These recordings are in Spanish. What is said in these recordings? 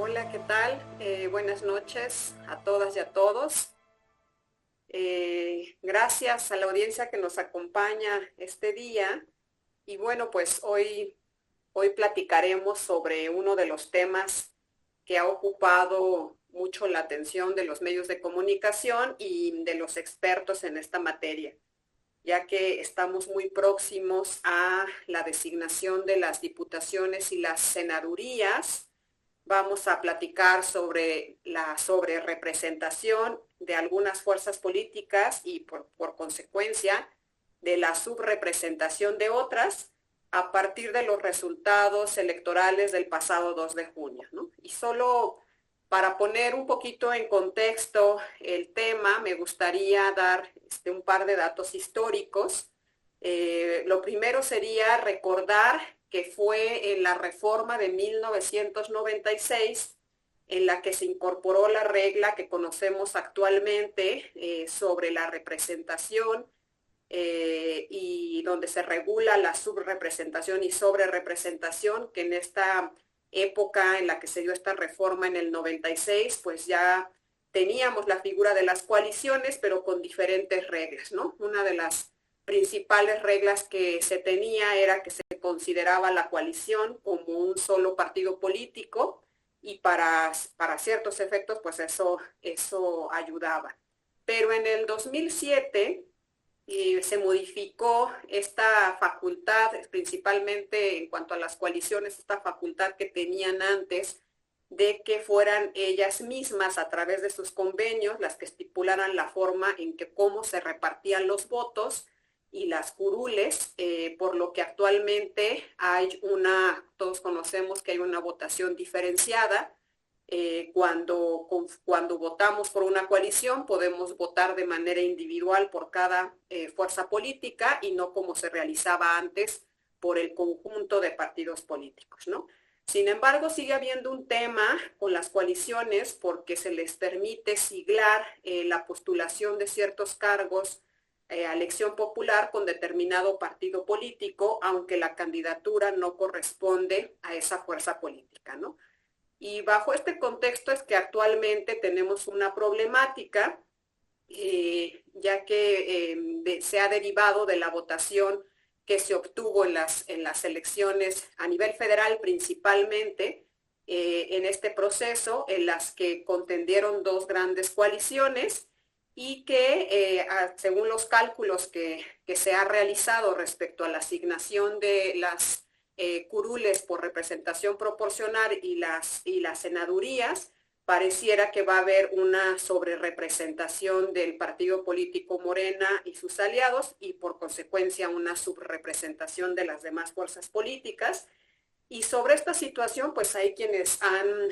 Hola, ¿qué tal? Buenas noches a todas y a todos. Gracias a la audiencia que nos acompaña este día. Y bueno, pues hoy platicaremos sobre uno de los temas que ha ocupado mucho la atención de los medios de comunicación y de los expertos en esta materia, ya que estamos muy próximos a la designación de las diputaciones y las senadurías. Vamos a platicar sobre la sobrerepresentación de algunas fuerzas políticas y por consecuencia de la subrepresentación de otras a partir de los resultados electorales del pasado 2 de junio, ¿no? Y solo para poner un poquito en contexto el tema, me gustaría dar un par de datos históricos. Lo primero sería recordar que fue en la reforma de 1996 en la que se incorporó la regla que conocemos actualmente sobre la representación y donde se regula la subrepresentación y sobrerepresentación, que en esta época en la que se dio esta reforma en el 96, pues ya teníamos la figura de las coaliciones, pero con diferentes reglas, ¿no? Una de las principales reglas que se tenía era que se consideraba la coalición como un solo partido político y para ciertos efectos pues eso ayudaba. Pero en el 2007 se modificó esta facultad, principalmente en cuanto a las coaliciones, esta facultad que tenían antes de que fueran ellas mismas a través de sus convenios las que estipularan la forma en que cómo se repartían los votos y las curules, por lo que actualmente hay todos conocemos que hay una votación diferenciada. Cuando votamos por una coalición podemos votar de manera individual por cada fuerza política y no como se realizaba antes por el conjunto de partidos políticos, ¿no? Sin embargo, sigue habiendo un tema con las coaliciones porque se les permite siglar la postulación de ciertos cargos a elección popular con determinado partido político, aunque la candidatura no corresponde a esa fuerza política, ¿no? Y bajo este contexto es que actualmente tenemos una problemática, ya que se ha derivado de la votación que se obtuvo en las elecciones a nivel federal principalmente, en este proceso en las que contendieron dos grandes coaliciones y que según los cálculos que se ha realizado respecto a la asignación de las curules por representación proporcional y las senadurías, pareciera que va a haber una sobrerepresentación del partido político Morena y sus aliados y por consecuencia una subrepresentación de las demás fuerzas políticas. Y sobre esta situación, pues hay quienes han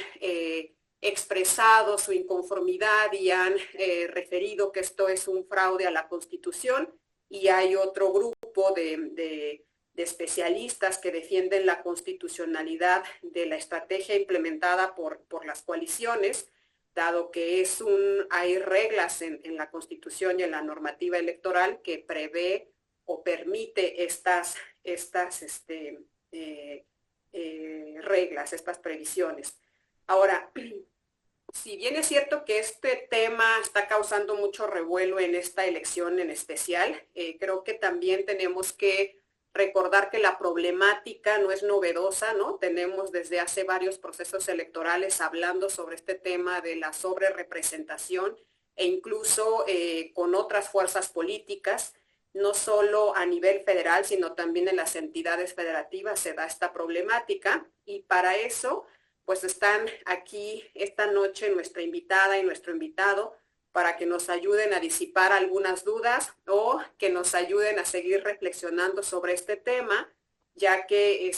expresado su inconformidad y han referido que esto es un fraude a la Constitución, y hay otro grupo de especialistas que defienden la constitucionalidad de la estrategia implementada por las coaliciones, dado que hay reglas en la Constitución y en la normativa electoral que prevé o permite estas reglas, estas previsiones. Ahora, si bien es cierto que este tema está causando mucho revuelo en esta elección en especial, creo que también tenemos que recordar que la problemática no es novedosa, ¿no? Tenemos desde hace varios procesos electorales hablando sobre este tema de la sobrerepresentación e incluso con otras fuerzas políticas, no solo a nivel federal, sino también en las entidades federativas se da esta problemática, y para eso pues están aquí esta noche nuestra invitada y nuestro invitado para que nos ayuden a disipar algunas dudas o que nos ayuden a seguir reflexionando sobre este tema, ya que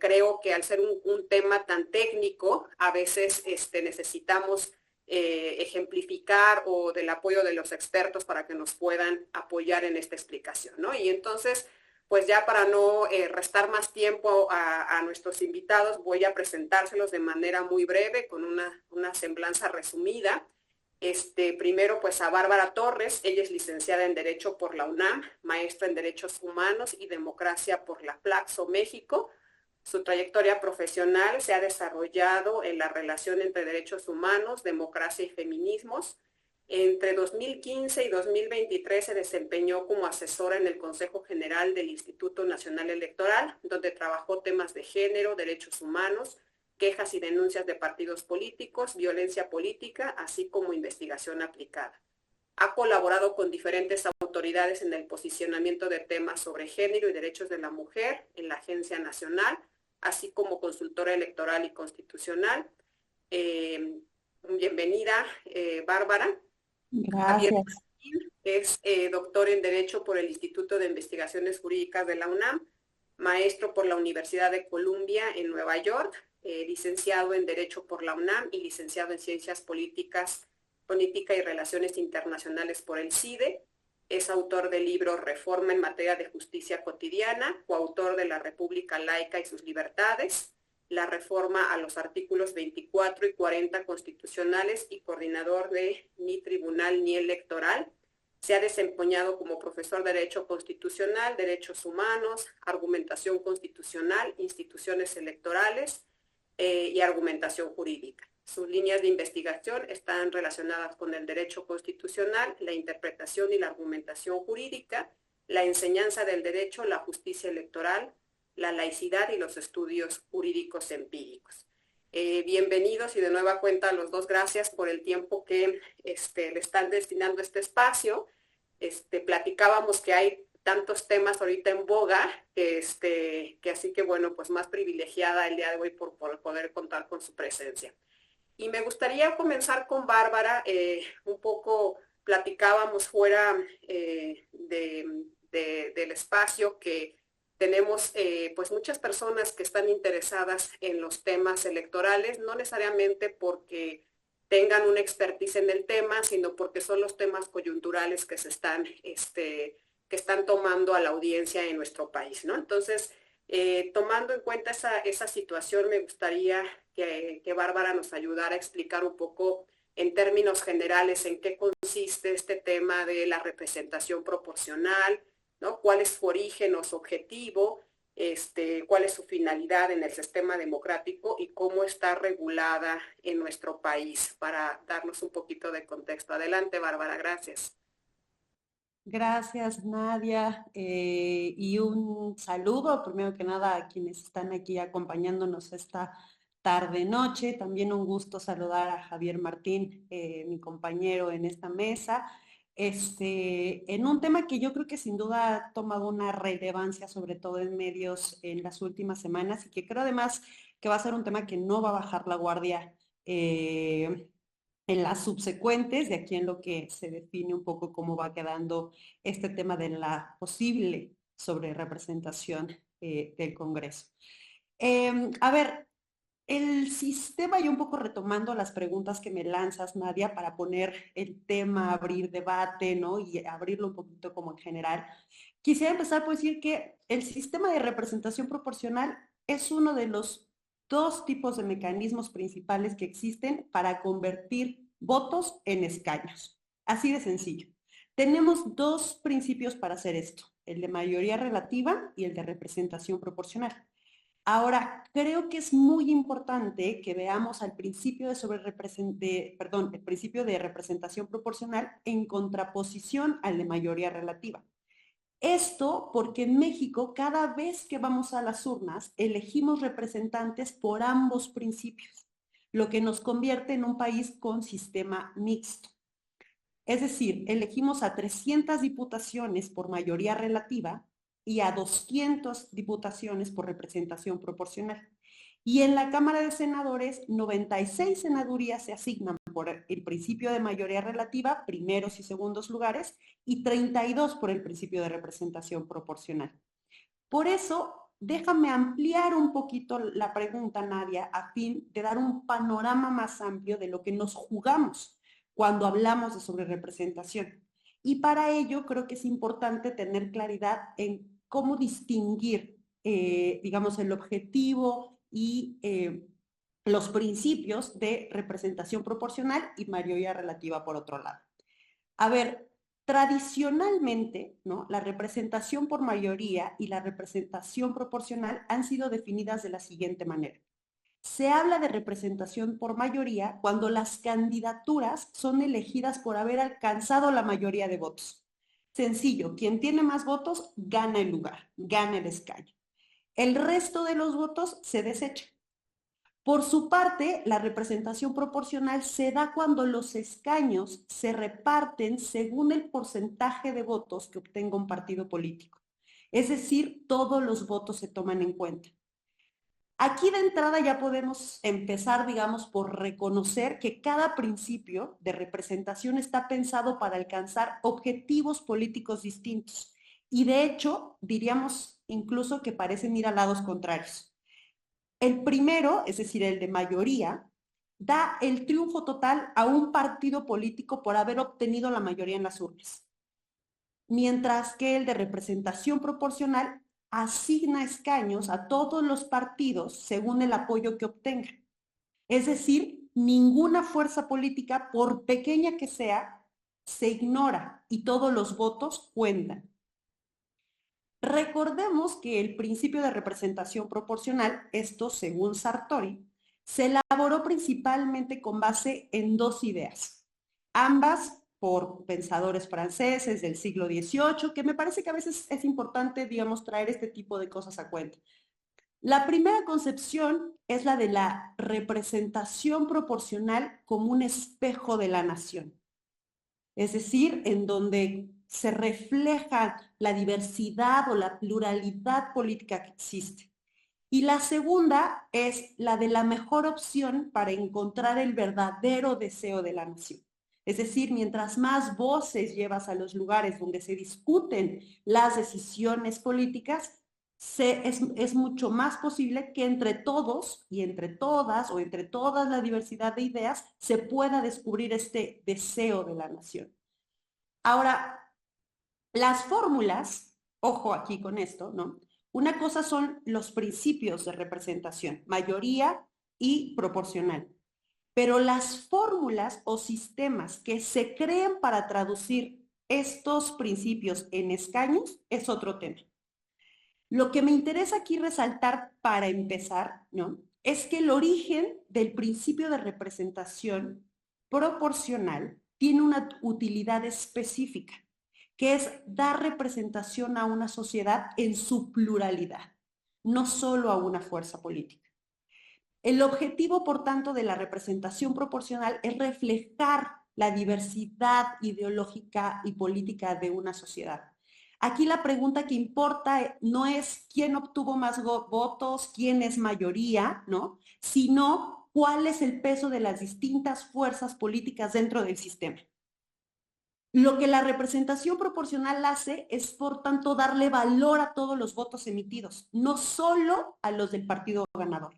creo que al ser un tema tan técnico, a veces necesitamos ejemplificar o del apoyo de los expertos para que nos puedan apoyar en esta explicación, ¿no? Y entonces, pues ya para no restar más tiempo a nuestros invitados, voy a presentárselos de manera muy breve, con una semblanza resumida. Primero, pues a Bárbara Torres, ella es licenciada en Derecho por la UNAM, maestra en Derechos Humanos y Democracia por la Flaxo México, Su trayectoria profesional se ha desarrollado en la relación entre derechos humanos, democracia y feminismos. Entre 2015 y 2023 se desempeñó como asesora en el Consejo General del Instituto Nacional Electoral, donde trabajó temas de género, derechos humanos, quejas y denuncias de partidos políticos, violencia política, así como investigación aplicada. Ha colaborado con diferentes autoridades en el posicionamiento de temas sobre género y derechos de la mujer en la Agencia Nacional, así como consultora electoral y constitucional. Bienvenida, Bárbara. Javier Gracias. Martín es doctor en Derecho por el Instituto de Investigaciones Jurídicas de la UNAM, maestro por la Universidad de Columbia en Nueva York, licenciado en Derecho por la UNAM y licenciado en Ciencias Políticas, Política y Relaciones Internacionales por el CIDE. Es autor del libro Reforma en materia de justicia cotidiana, coautor de La República Laica y sus libertades, la reforma a los artículos 24 y 40 constitucionales y coordinador de Ni Tribunal ni Electoral. Se ha desempeñado como profesor de Derecho Constitucional, Derechos Humanos, Argumentación Constitucional, Instituciones Electorales y Argumentación Jurídica. Sus líneas de investigación están relacionadas con el derecho constitucional, la interpretación y la argumentación jurídica, la enseñanza del derecho, la justicia electoral, la laicidad y los estudios jurídicos empíricos. Bienvenidos y de nueva cuenta a los dos, gracias por el tiempo que le están destinando a este espacio. Platicábamos que hay tantos temas ahorita en boga, que así que bueno, pues más privilegiada el día de hoy por poder contar con su presencia. Y me gustaría comenzar con Bárbara, un poco platicábamos fuera del espacio que tenemos pues muchas personas que están interesadas en los temas electorales, no necesariamente porque tengan una expertise en el tema, sino porque son los temas coyunturales que se están, que están tomando a la audiencia en nuestro país, ¿no? Entonces, tomando en cuenta esa situación, me gustaría que Bárbara nos ayudara a explicar un poco en términos generales en qué consiste este tema de la representación proporcional, ¿no? ¿Cuál es su origen o su objetivo? ¿Cuál es su finalidad en el sistema democrático y cómo está regulada en nuestro país? Para darnos un poquito de contexto. Adelante, Bárbara, gracias. Gracias, Nadia. Y un saludo, primero que nada, a quienes están aquí acompañándonos esta tarde-noche. También un gusto saludar a Javier Martín, mi compañero en esta mesa. En un tema que yo creo que sin duda ha tomado una relevancia, sobre todo en medios en las últimas semanas, y que creo además que va a ser un tema que no va a bajar la guardia. En las subsecuentes, de aquí en lo que se define un poco cómo va quedando este tema de la posible sobrerepresentación del Congreso. A ver, el sistema, y un poco retomando las preguntas que me lanzas, Nadia, para poner el tema, abrir debate, ¿no? Y abrirlo un poquito como en general. Quisiera empezar por decir que el sistema de representación proporcional es uno de los dos tipos de mecanismos principales que existen para convertir votos en escaños. Así de sencillo. Tenemos dos principios para hacer esto, el de mayoría relativa y el de representación proporcional. Ahora, creo que es muy importante que veamos al principio el principio de representación proporcional en contraposición al de mayoría relativa. Esto porque en México, cada vez que vamos a las urnas, elegimos representantes por ambos principios, lo que nos convierte en un país con sistema mixto. Es decir, elegimos a 300 diputaciones por mayoría relativa y a 200 diputaciones por representación proporcional. Y en la Cámara de Senadores, 96 senadurías se asignan por el principio de mayoría relativa, primeros y segundos lugares, y 32 por el principio de representación proporcional. Por eso, déjame ampliar un poquito la pregunta, Nadia, a fin de dar un panorama más amplio de lo que nos jugamos cuando hablamos de sobrerepresentación. Y para ello creo que es importante tener claridad en cómo distinguir, digamos, el objetivo y los principios de representación proporcional y mayoría relativa por otro lado. A ver, Tradicionalmente, ¿no? La representación por mayoría y la representación proporcional han sido definidas de la siguiente manera. Se habla de representación por mayoría cuando las candidaturas son elegidas por haber alcanzado la mayoría de votos. Sencillo, quien tiene más votos gana el lugar, gana el escaño. El resto de los votos se desecha. Por su parte, la representación proporcional se da cuando los escaños se reparten según el porcentaje de votos que obtenga un partido político. Es decir, todos los votos se toman en cuenta. Aquí de entrada ya podemos empezar, digamos, por reconocer que cada principio de representación está pensado para alcanzar objetivos políticos distintos. Y de hecho, diríamos incluso que parecen ir a lados contrarios. El primero, es decir, el de mayoría, da el triunfo total a un partido político por haber obtenido la mayoría en las urnas, mientras que el de representación proporcional asigna escaños a todos los partidos según el apoyo que obtengan. Es decir, ninguna fuerza política, por pequeña que sea, se ignora y todos los votos cuentan. Recordemos que el principio de representación proporcional, esto según Sartori, se elaboró principalmente con base en dos ideas, ambas por pensadores franceses del siglo XVIII, que me parece que a veces es importante, digamos, traer este tipo de cosas a cuenta. La primera concepción es la de la representación proporcional como un espejo de la nación, es decir, en donde se refleja la diversidad o la pluralidad política que existe. Y la segunda es la de la mejor opción para encontrar el verdadero deseo de la nación. Es decir, mientras más voces llevas a los lugares donde se discuten las decisiones políticas, es mucho más posible que entre todos y entre todas o entre toda la diversidad de ideas se pueda descubrir este deseo de la nación. Ahora, las fórmulas, ojo aquí con esto, ¿no? Una cosa son los principios de representación, mayoría y proporcional. Pero las fórmulas o sistemas que se creen para traducir estos principios en escaños es otro tema. Lo que me interesa aquí resaltar para empezar, ¿no? Es que el origen del principio de representación proporcional tiene una utilidad específica, que es dar representación a una sociedad en su pluralidad, no solo a una fuerza política. El objetivo, por tanto, de la representación proporcional es reflejar la diversidad ideológica y política de una sociedad. Aquí la pregunta que importa no es quién obtuvo más votos, quién es mayoría, ¿no? Sino cuál es el peso de las distintas fuerzas políticas dentro del sistema. Lo que la representación proporcional hace es, por tanto, darle valor a todos los votos emitidos, no solo a los del partido ganador.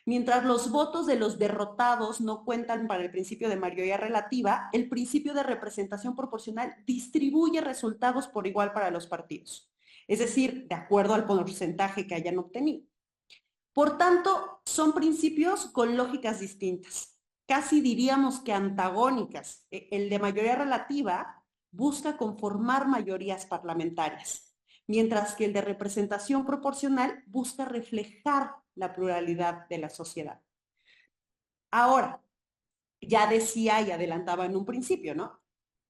Mientras los votos de los derrotados no cuentan para el principio de mayoría relativa, el principio de representación proporcional distribuye resultados por igual para los partidos, es decir, de acuerdo al porcentaje que hayan obtenido. Por tanto, son principios con lógicas distintas, casi diríamos que antagónicas. El de mayoría relativa busca conformar mayorías parlamentarias, mientras que el de representación proporcional busca reflejar la pluralidad de la sociedad. Ahora, ya decía y adelantaba en un principio, ¿no?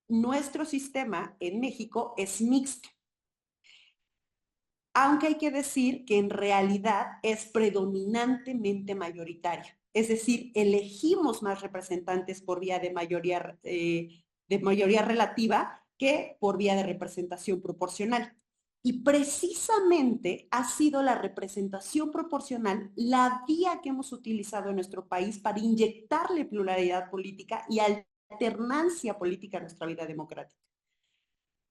Nuestro sistema en México es mixto, aunque hay que decir que en realidad es predominantemente mayoritario. Es decir, elegimos más representantes por vía de mayoría relativa que por vía de representación proporcional. Y precisamente ha sido la representación proporcional la vía que hemos utilizado en nuestro país para inyectarle pluralidad política y alternancia política a nuestra vida democrática.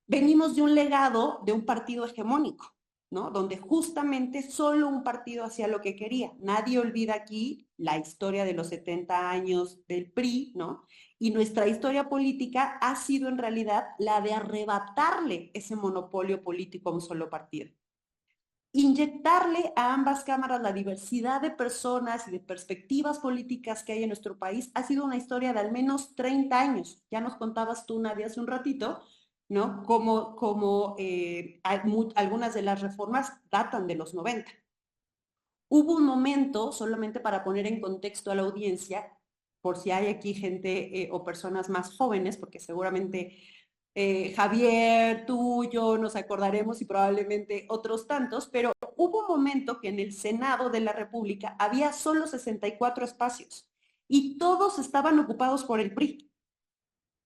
Venimos de un legado de un partido hegemónico, ¿no? Donde justamente solo un partido hacía lo que quería. Nadie olvida aquí la historia de los 70 años del PRI, ¿no? Y nuestra historia política ha sido en realidad la de arrebatarle ese monopolio político a un solo partido. Inyectarle a ambas cámaras la diversidad de personas y de perspectivas políticas que hay en nuestro país ha sido una historia de al menos 30 años. Ya nos contabas tú, Nadia, hace un ratito, ¿no? Algunas de las reformas datan de los 90. Hubo un momento, solamente para poner en contexto a la audiencia, por si hay aquí gente o personas más jóvenes, porque seguramente Javier, tú, yo nos acordaremos y probablemente otros tantos, pero hubo un momento que en el Senado de la República había solo 64 espacios y todos estaban ocupados por el PRI.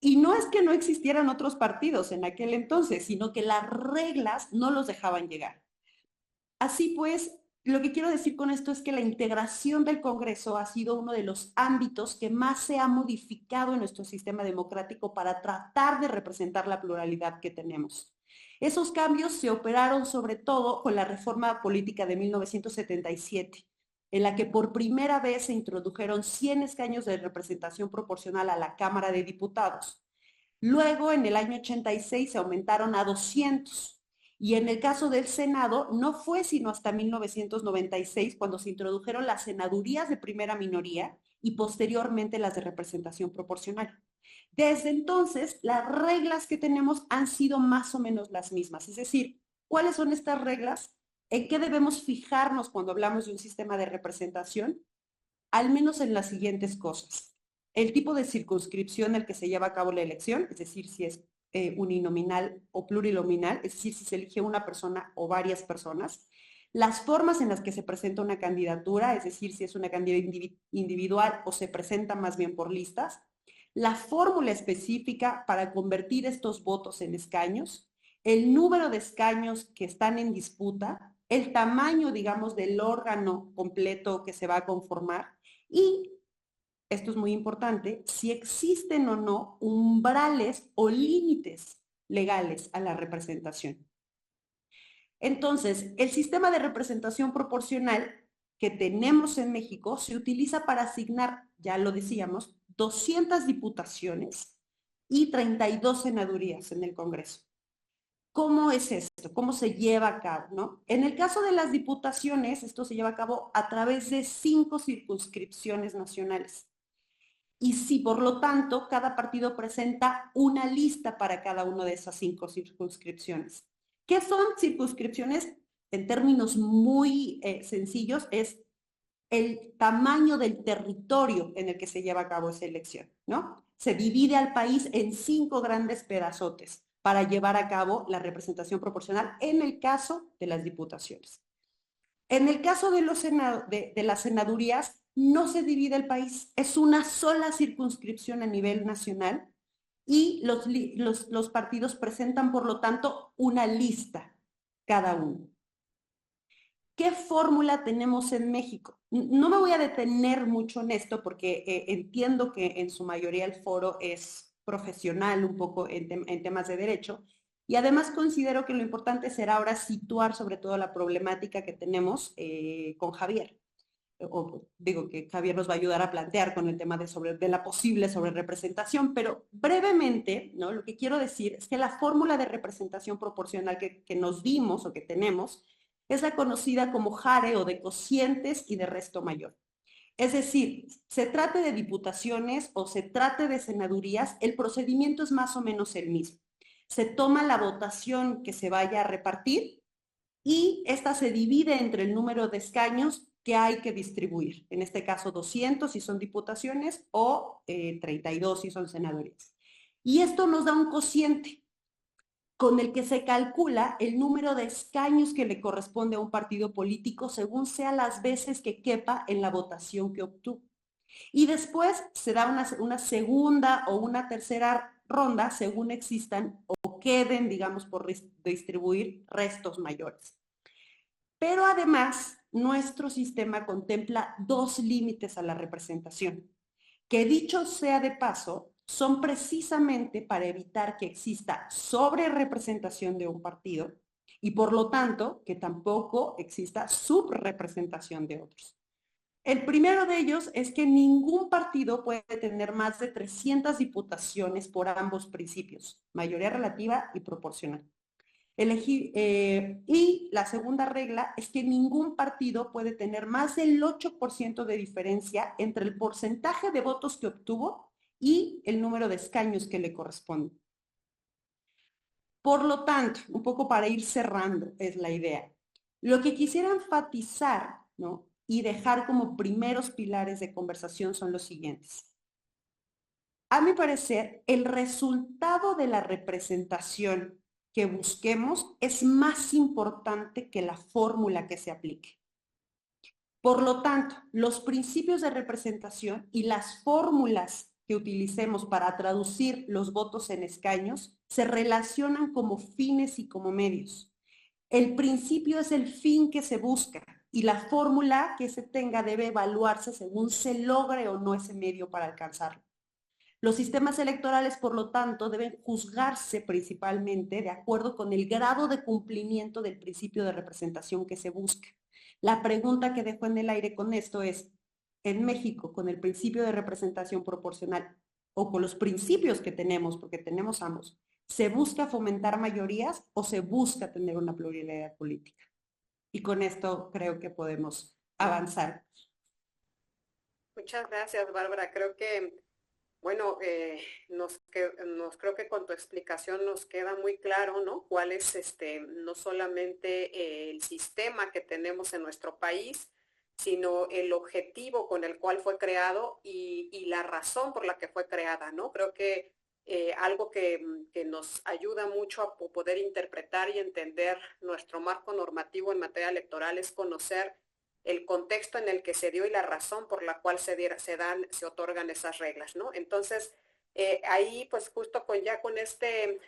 Y no es que no existieran otros partidos en aquel entonces, sino que las reglas no los dejaban llegar. Así pues, lo que quiero decir con esto es que la integración del Congreso ha sido uno de los ámbitos que más se ha modificado en nuestro sistema democrático para tratar de representar la pluralidad que tenemos. Esos cambios se operaron sobre todo con la reforma política de 1977, en la que por primera vez se introdujeron 100 escaños de representación proporcional a la Cámara de Diputados. Luego, en el año 86, se aumentaron a 200. Y en el caso del Senado, no fue sino hasta 1996 cuando se introdujeron las senadurías de primera minoría y posteriormente las de representación proporcional. Desde entonces, las reglas que tenemos han sido más o menos las mismas. Es decir, ¿cuáles son estas reglas? ¿En qué debemos fijarnos cuando hablamos de un sistema de representación? Al menos en las siguientes cosas. El tipo de circunscripción en el que se lleva a cabo la elección, es decir, si es uninominal o plurinominal, es decir, si se elige una persona o varias personas, las formas en las que se presenta una candidatura, es decir, si es una candidatura individual o se presenta más bien por listas, la fórmula específica para convertir estos votos en escaños, el número de escaños que están en disputa, el tamaño, digamos, del órgano completo que se va a conformar y, esto es muy importante, si existen o no umbrales o límites legales a la representación. Entonces, el sistema de representación proporcional que tenemos en México se utiliza para asignar, ya lo decíamos, 200 diputaciones y 32 senadurías en el Congreso. ¿Cómo es esto? ¿Cómo se lleva a cabo? ¿No? En el caso de las diputaciones, esto se lleva a cabo a través de 5 circunscripciones nacionales. Y si, por lo tanto, cada partido presenta una lista para cada una de esas 5 circunscripciones. ¿Qué son circunscripciones? En términos muy sencillos, es el tamaño del territorio en el que se lleva a cabo esa elección, ¿no? Se divide al país en 5 grandes pedazotes para llevar a cabo la representación proporcional en el caso de las diputaciones. En el caso de las senadurías, no se divide el país, es una sola circunscripción a nivel nacional y los partidos presentan, por lo tanto, una lista cada uno. ¿Qué fórmula tenemos en México? No me voy a detener mucho en esto porque entiendo que en su mayoría el foro es profesional un poco en temas de derecho y además considero que lo importante será ahora situar sobre todo la problemática que tenemos con Javier. O digo que Javier nos va a ayudar a plantear con el tema de la posible sobrerepresentación, pero brevemente, ¿no? Lo que quiero decir es que la fórmula de representación proporcional que nos dimos o que tenemos es la conocida como Jare o de cocientes y de resto mayor. Es decir, se trate de diputaciones o se trate de senadurías, el procedimiento es más o menos el mismo. Se toma la votación que se vaya a repartir y esta se divide entre el número de escaños que hay que distribuir. En este caso 200 si son diputaciones o 32 si son senadurías. Y esto nos da un cociente con el que se calcula el número de escaños que le corresponde a un partido político según sea las veces que quepa en la votación que obtuvo. Y después se da una segunda o una tercera ronda según existan o queden, digamos, por distribuir restos mayores. Pero además, nuestro sistema contempla 2 límites a la representación, que dicho sea de paso, son precisamente para evitar que exista sobrerepresentación de un partido y por lo tanto que tampoco exista subrepresentación de otros. El primero de ellos es que ningún partido puede tener más de 300 diputaciones por ambos principios, mayoría relativa y proporcional. Y la segunda regla es que ningún partido puede tener más del 8% de diferencia entre el porcentaje de votos que obtuvo y el número de escaños que le corresponde. Por lo tanto, un poco para ir cerrando es la idea. Lo que quisiera enfatizar, ¿no?, y dejar como primeros pilares de conversación son los siguientes. A mi parecer, el resultado de la representación que busquemos es más importante que la fórmula que se aplique. Por lo tanto, los principios de representación y las fórmulas que utilicemos para traducir los votos en escaños se relacionan como fines y como medios. El principio es el fin que se busca y la fórmula que se tenga debe evaluarse según se logre o no ese medio para alcanzarlo. Los sistemas electorales, por lo tanto, deben juzgarse principalmente de acuerdo con el grado de cumplimiento del principio de representación que se busca. La pregunta que dejo en el aire con esto es, en México, con el principio de representación proporcional o con los principios que tenemos, porque tenemos ambos, ¿se busca fomentar mayorías o se busca tener una pluralidad política? Y con esto creo que podemos avanzar. Muchas gracias, Bárbara. Creo que, bueno, nos creo que con tu explicación nos queda muy claro, ¿no? Cuál es no solamente el sistema que tenemos en nuestro país, sino el objetivo con el cual fue creado y la razón por la que fue creada, ¿no? Creo que algo que nos ayuda mucho a poder interpretar y entender nuestro marco normativo en materia electoral es conocer el contexto en el que se dio y la razón por la cual se otorgan esas reglas, ¿no? Entonces, ahí pues justo con este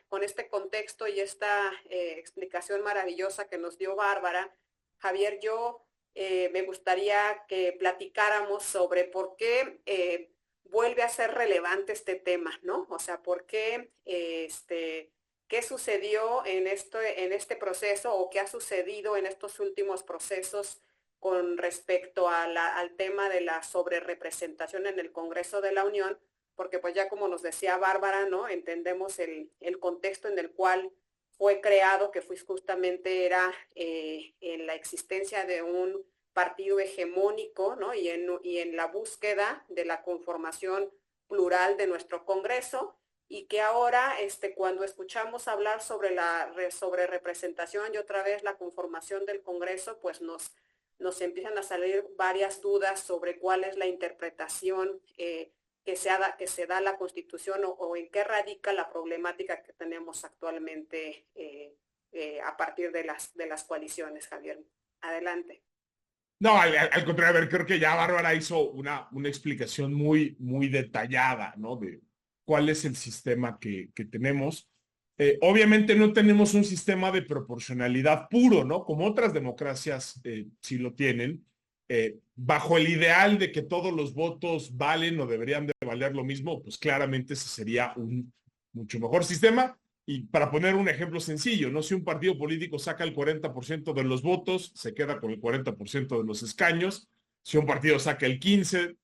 contexto y esta explicación maravillosa que nos dio Bárbara, Javier, yo me gustaría que platicáramos sobre por qué vuelve a ser relevante este tema, ¿no? O sea, por qué qué sucedió en este proceso o qué ha sucedido en estos últimos procesos con respecto a al tema de la sobrerepresentación en el Congreso de la Unión, porque pues ya como nos decía Bárbara, ¿no? Entendemos el contexto en el cual fue creado, que fue justamente era en la existencia de un partido hegemónico, ¿no? Y en la búsqueda de la conformación plural de nuestro Congreso, y que ahora, cuando escuchamos hablar sobre la sobre representación y otra vez la conformación del Congreso, pues nos empiezan a salir varias dudas sobre cuál es la interpretación que se da a la Constitución o en qué radica la problemática que tenemos actualmente a partir de las coaliciones, Javier. Adelante. No, al contrario, a ver, creo que ya Bárbara hizo una explicación muy detallada, ¿no? De cuál es el sistema que tenemos. Obviamente no tenemos un sistema de proporcionalidad puro, ¿no? Como otras democracias sí lo tienen, bajo el ideal de que todos los votos valen o deberían de valer lo mismo, pues claramente ese sería un mucho mejor sistema. Y para poner un ejemplo sencillo, ¿no? Si un partido político saca el 40% de los votos, se queda con el 40% de los escaños. Si un partido saca el 15%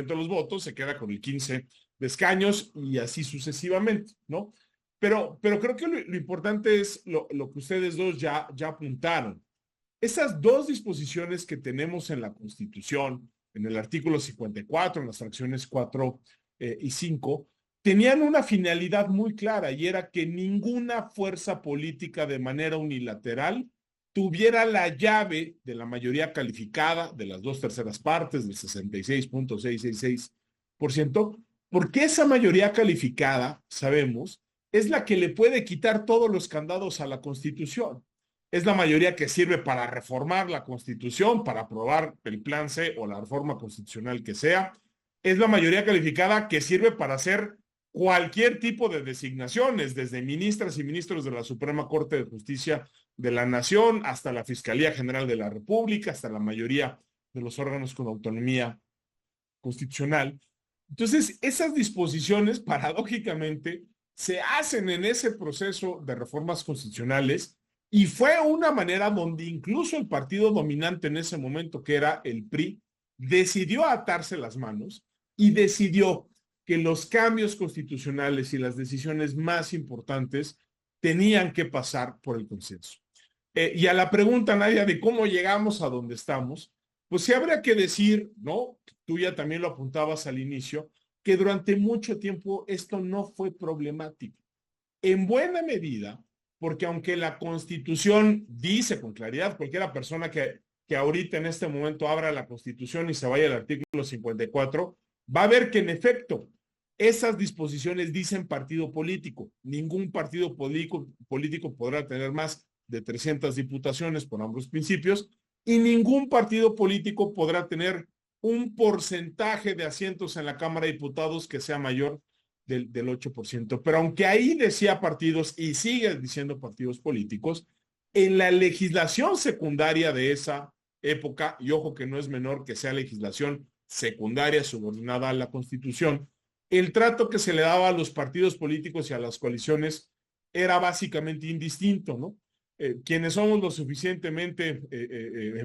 de los votos, se queda con el 15% de escaños y así sucesivamente, ¿no? Pero creo que lo importante es lo que ustedes dos ya apuntaron. Esas dos disposiciones que tenemos en la Constitución, en el artículo 54, en las fracciones 4 y 5, tenían una finalidad muy clara y era que ninguna fuerza política de manera unilateral tuviera la llave de la mayoría calificada de las 2/3 del 66.666%, porque esa mayoría calificada, sabemos, es la que le puede quitar todos los candados a la Constitución. Es la mayoría que sirve para reformar la Constitución, para aprobar el plan C o la reforma constitucional que sea. Es la mayoría calificada que sirve para hacer cualquier tipo de designaciones, desde ministras y ministros de la Suprema Corte de Justicia de la Nación hasta la Fiscalía General de la República, hasta la mayoría de los órganos con autonomía constitucional. Entonces, esas disposiciones, paradójicamente, se hacen en ese proceso de reformas constitucionales y fue una manera donde incluso el partido dominante en ese momento, que era el PRI, decidió atarse las manos y decidió que los cambios constitucionales y las decisiones más importantes tenían que pasar por el consenso. Y a la pregunta, Nadia, de cómo llegamos a donde estamos, pues sí habría que decir, ¿no? Tú ya también lo apuntabas al inicio, que durante mucho tiempo esto no fue problemático. En buena medida, porque aunque la Constitución dice con claridad, cualquiera persona que ahorita en este momento abra la Constitución y se vaya al artículo 54, va a ver que en efecto esas disposiciones dicen partido político. Ningún partido político podrá tener más de 300 diputaciones por ambos principios y ningún partido político podrá tener un porcentaje de asientos en la Cámara de Diputados que sea mayor del 8%. Pero aunque ahí decía partidos y sigue diciendo partidos políticos, en la legislación secundaria de esa época, y ojo que no es menor que sea legislación secundaria subordinada a la Constitución, el trato que se le daba a los partidos políticos y a las coaliciones era básicamente indistinto, ¿no? Quienes somos lo suficientemente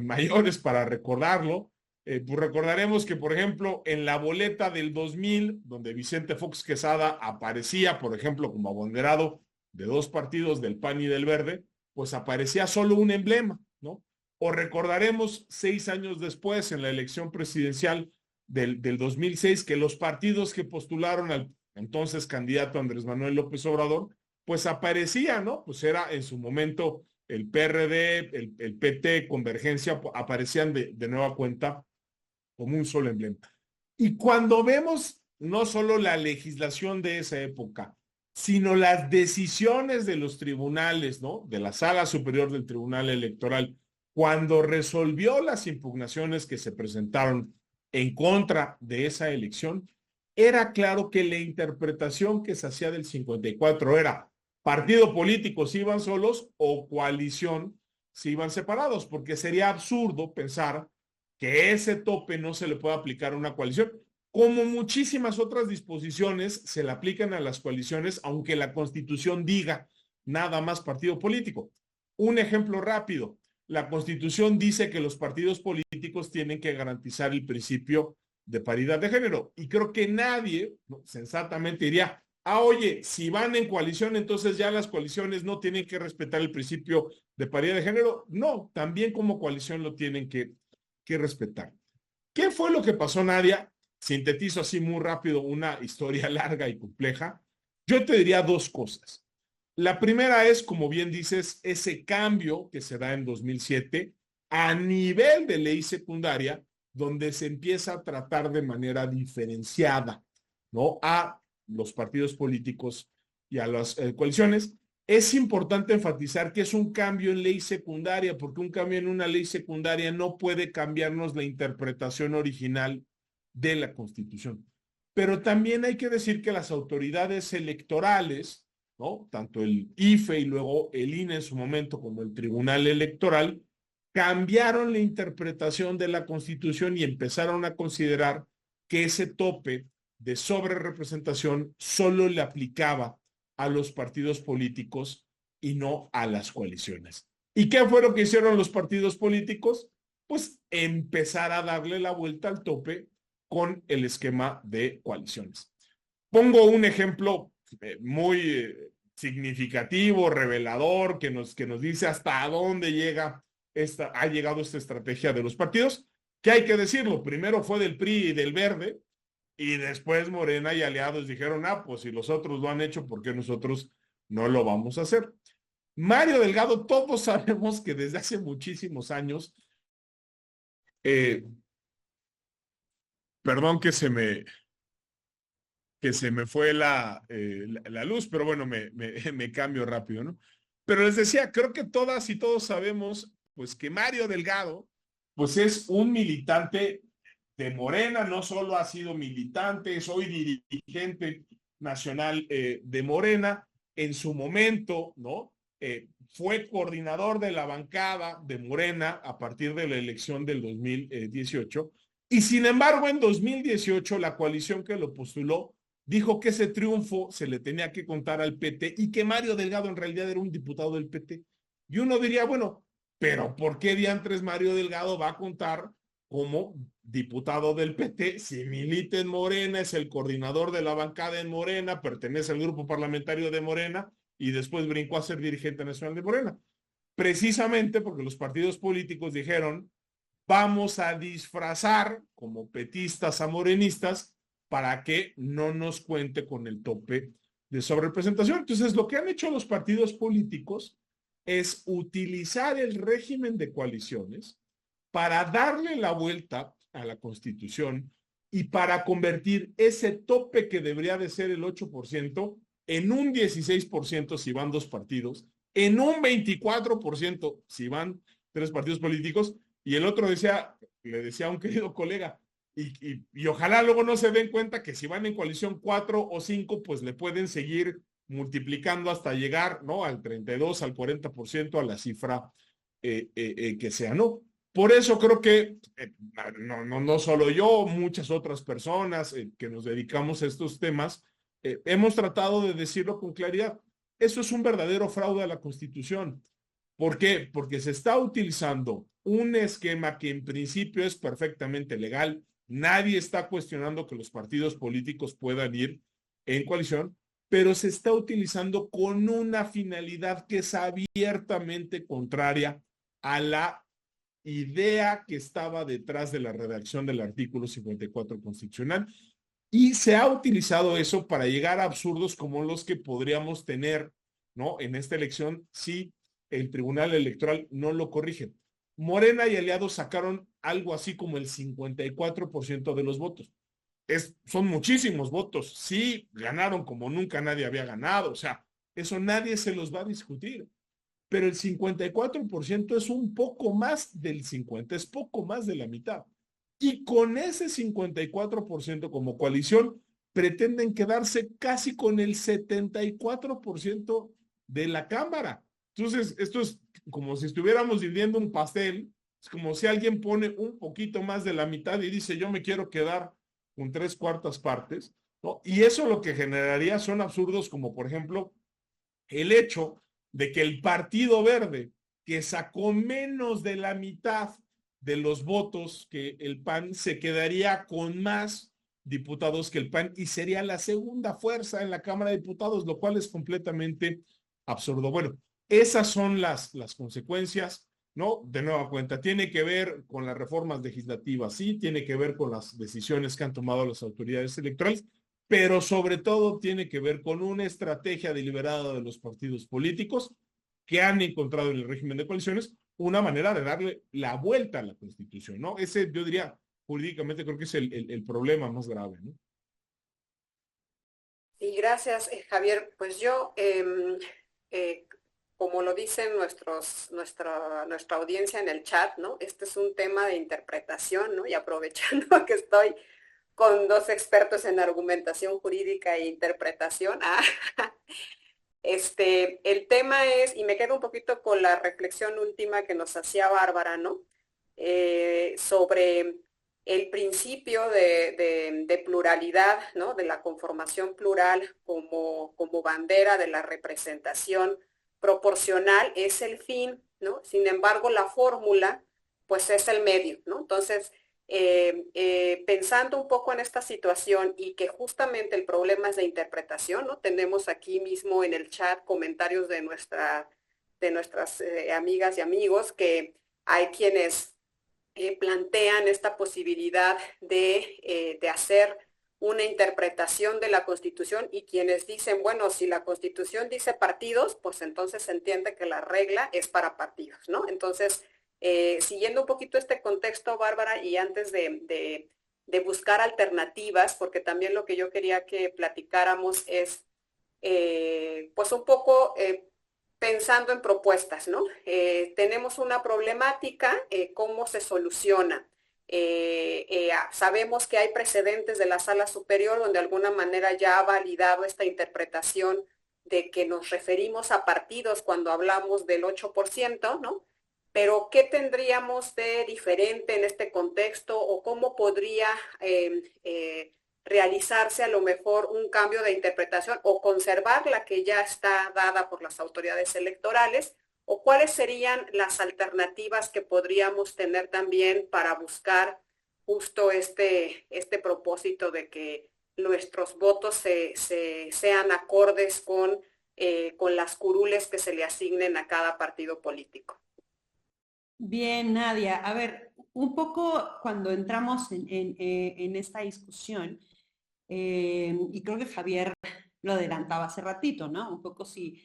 mayores para recordarlo, pues recordaremos que, por ejemplo, en la boleta del 2000, donde Vicente Fox Quesada aparecía, por ejemplo, como abanderado de dos partidos, del PAN y del Verde, pues aparecía solo un emblema, ¿no? O recordaremos 6 años después, en la elección presidencial del 2006, que los partidos que postularon al entonces candidato Andrés Manuel López Obrador, pues aparecía, ¿no? Pues era en su momento el PRD, el PT, Convergencia, aparecían de nueva cuenta como un solo emblema. Y cuando vemos no solo la legislación de esa época, sino las decisiones de los tribunales, ¿no? De la Sala Superior del Tribunal Electoral, cuando resolvió las impugnaciones que se presentaron en contra de esa elección, era claro que la interpretación que se hacía del 54 era partido político si iban solos o coalición si iban separados, porque sería absurdo pensar que ese tope no se le puede aplicar a una coalición, como muchísimas otras disposiciones se le aplican a las coaliciones, aunque la Constitución diga nada más partido político. Un ejemplo rápido, la Constitución dice que los partidos políticos tienen que garantizar el principio de paridad de género, y creo que nadie, ¿no?, sensatamente diría, oye, si van en coalición, entonces ya las coaliciones no tienen que respetar el principio de paridad de género. No, también como coalición lo tienen que respetar. ¿Qué fue lo que pasó, Nadia? Sintetizo así muy rápido una historia larga y compleja. Yo te diría dos cosas. La primera es, como bien dices, ese cambio que se da en 2007 a nivel de ley secundaria, donde se empieza a tratar de manera diferenciada, ¿no?, a los partidos políticos y a las coaliciones. Es importante enfatizar que es un cambio en ley secundaria, porque un cambio en una ley secundaria no puede cambiarnos la interpretación original de la Constitución. Pero también hay que decir que las autoridades electorales, ¿no?, tanto el IFE y luego el INE en su momento como el Tribunal Electoral, cambiaron la interpretación de la Constitución y empezaron a considerar que ese tope de sobrerepresentación solo le aplicaba a los partidos políticos y no a las coaliciones. ¿Y qué fue lo que hicieron los partidos políticos? Pues empezar a darle la vuelta al tope con el esquema de coaliciones. Pongo un ejemplo muy significativo, revelador, que nos dice hasta dónde ha llegado esta estrategia de los partidos, que hay que decirlo, primero fue del PRI y del Verde, y después Morena y aliados dijeron, pues si los otros lo han hecho, ¿por qué nosotros no lo vamos a hacer? Mario Delgado, todos sabemos que desde hace muchísimos años, perdón que se me fue la luz, pero bueno, me cambio rápido, ¿no? Pero les decía, creo que todas y todos sabemos, pues, que Mario Delgado, pues, es un militante de Morena, no solo ha sido militante, es hoy dirigente nacional de Morena. En su momento, ¿no?, fue coordinador de la bancada de Morena a partir de la elección del 2018. Y sin embargo, en 2018, la coalición que lo postuló dijo que ese triunfo se le tenía que contar al PT y que Mario Delgado en realidad era un diputado del PT. Y uno diría, bueno, pero ¿por qué diantres Mario Delgado va a contar como diputado del PT si milita en Morena, es el coordinador de la bancada en Morena, pertenece al grupo parlamentario de Morena y después brincó a ser dirigente nacional de Morena? Precisamente porque los partidos políticos dijeron, vamos a disfrazar como petistas a morenistas para que no nos cuente con el tope de sobrerepresentación. Entonces, lo que han hecho los partidos políticos es utilizar el régimen de coaliciones para darle la vuelta a la Constitución y para convertir ese tope que debería de ser el 8% en un 16% si van dos partidos, en un 24% si van tres partidos políticos, y el otro decía, le decía a un querido colega, y ojalá luego no se den cuenta que si van en coalición 4 o 5, pues le pueden seguir multiplicando hasta llegar, ¿no?, al 32, al 40%, a la cifra que sea, ¿no? Por eso creo que no solo yo, muchas otras personas que nos dedicamos a estos temas, hemos tratado de decirlo con claridad. Eso es un verdadero fraude a la Constitución. ¿Por qué? Porque se está utilizando un esquema que en principio es perfectamente legal. Nadie está cuestionando que los partidos políticos puedan ir en coalición, pero se está utilizando con una finalidad que es abiertamente contraria a la idea que estaba detrás de la redacción del artículo 54 constitucional, y se ha utilizado eso para llegar a absurdos como los que podríamos tener, ¿no?, en esta elección si el Tribunal Electoral no lo corrige. Morena y aliados sacaron algo así como el 54% de los votos. Son muchísimos votos. Sí, ganaron como nunca nadie había ganado. O sea, eso nadie se los va a discutir. Pero el 54% es un poco más del 50%, es poco más de la mitad. Y con ese 54% como coalición, pretenden quedarse casi con el 74% de la Cámara. Entonces, esto es como si estuviéramos dividiendo un pastel. Es como si alguien pone un poquito más de la mitad y dice, yo me quiero quedar con 3/4 partes, ¿no? Y eso lo que generaría son absurdos como, por ejemplo, el hecho de que el Partido Verde, que sacó menos de la mitad de los votos que el PAN, se quedaría con más diputados que el PAN y sería la segunda fuerza en la Cámara de Diputados, lo cual es completamente absurdo. Bueno, esas son las consecuencias, ¿no? De nueva cuenta, tiene que ver con las reformas legislativas, sí, tiene que ver con las decisiones que han tomado las autoridades electorales, pero sobre todo tiene que ver con una estrategia deliberada de los partidos políticos que han encontrado en el régimen de coaliciones una manera de darle la vuelta a la Constitución, ¿no? Ese, yo diría, jurídicamente creo que es el problema más grave, ¿no? Sí, gracias, Javier. Pues yo, como lo dicen nuestra audiencia en el chat, ¿no? Este es un tema de interpretación, ¿no? Y aprovechando que estoy con dos expertos en argumentación jurídica e interpretación, el tema es, y me quedo un poquito con la reflexión última que nos hacía Bárbara, ¿no? Sobre el principio de pluralidad, ¿no? De la conformación plural como bandera de la representación proporcional es el fin, ¿no? Sin embargo, la fórmula, pues es el medio, ¿no? Entonces, pensando un poco en esta situación y que justamente el problema es de interpretación, ¿no? Tenemos aquí mismo en el chat comentarios de nuestras amigas y amigos que hay quienes plantean esta posibilidad de hacer una interpretación de la Constitución y quienes dicen, bueno, si la Constitución dice partidos, pues entonces se entiende que la regla es para partidos, ¿no? Entonces, siguiendo un poquito este contexto, Bárbara, y antes de buscar alternativas, porque también lo que yo quería que platicáramos es, pues un poco pensando en propuestas, ¿no? Tenemos una problemática, ¿cómo se soluciona? Sabemos que hay precedentes de la Sala Superior donde de alguna manera ya ha validado esta interpretación de que nos referimos a partidos cuando hablamos del 8%, ¿no? Pero ¿qué tendríamos de diferente en este contexto o cómo podría realizarse a lo mejor un cambio de interpretación o conservar la que ya está dada por las autoridades electorales? ¿O cuáles serían las alternativas que podríamos tener también para buscar justo este propósito de que nuestros votos sean acordes con las curules que se le asignen a cada partido político? Bien, Nadia. A ver, un poco cuando entramos en esta discusión, y creo que Javier lo adelantaba hace ratito, ¿no? Un poco si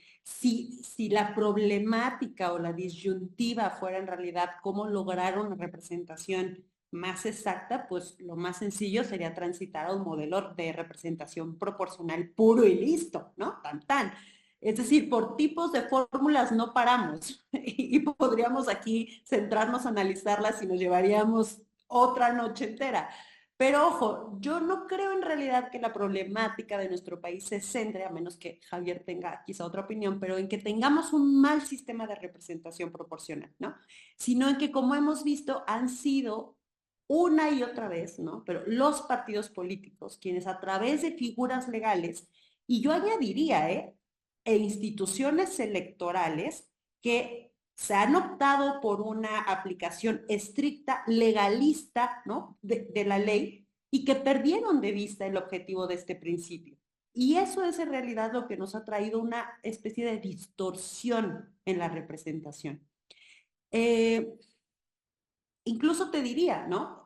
la problemática o la disyuntiva fuera en realidad cómo lograr una representación más exacta, pues lo más sencillo sería transitar a un modelo de representación proporcional puro y listo, ¿no? Tan, tan. Es decir, por tipos de fórmulas no paramos y podríamos aquí centrarnos a analizarlas y nos llevaríamos otra noche entera. Pero ojo, yo no creo en realidad que la problemática de nuestro país se centre, a menos que Javier tenga quizá otra opinión, pero en que tengamos un mal sistema de representación proporcional, ¿no? Sino en que, como hemos visto, han sido una y otra vez, ¿no? Pero los partidos políticos, quienes a través de figuras legales, y yo añadiría, e instituciones electorales que se han optado por una aplicación estricta, legalista, ¿no? de la ley y que perdieron de vista el objetivo de este principio. Y eso es en realidad lo que nos ha traído una especie de distorsión en la representación. Eh, Incluso te diría, ¿no?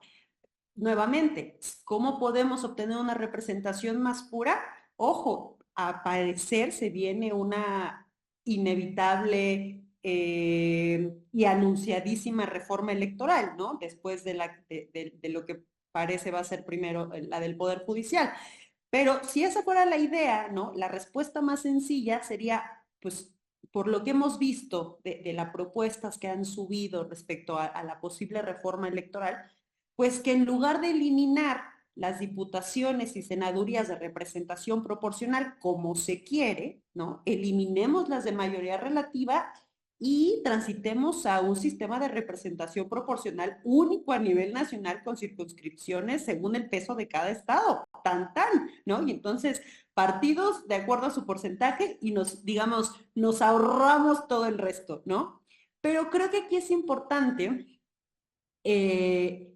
Nuevamente, ¿cómo podemos obtener una representación más pura? Ojo, a parecer se viene una inevitable y anunciadísima reforma electoral, ¿no? Después de lo que parece va a ser primero la del Poder Judicial. Pero si esa fuera la idea, ¿no? La respuesta más sencilla sería, pues, por lo que hemos visto de las propuestas que han subido respecto a la posible reforma electoral, pues que en lugar de eliminar las diputaciones y senadurías de representación proporcional como se quiere, ¿no? Eliminemos las de mayoría relativa y transitemos a un sistema de representación proporcional único a nivel nacional con circunscripciones según el peso de cada estado, tan tan, ¿no? Y entonces partidos de acuerdo a su porcentaje y nos, digamos, nos ahorramos todo el resto, ¿no? Pero creo que aquí es importante eh,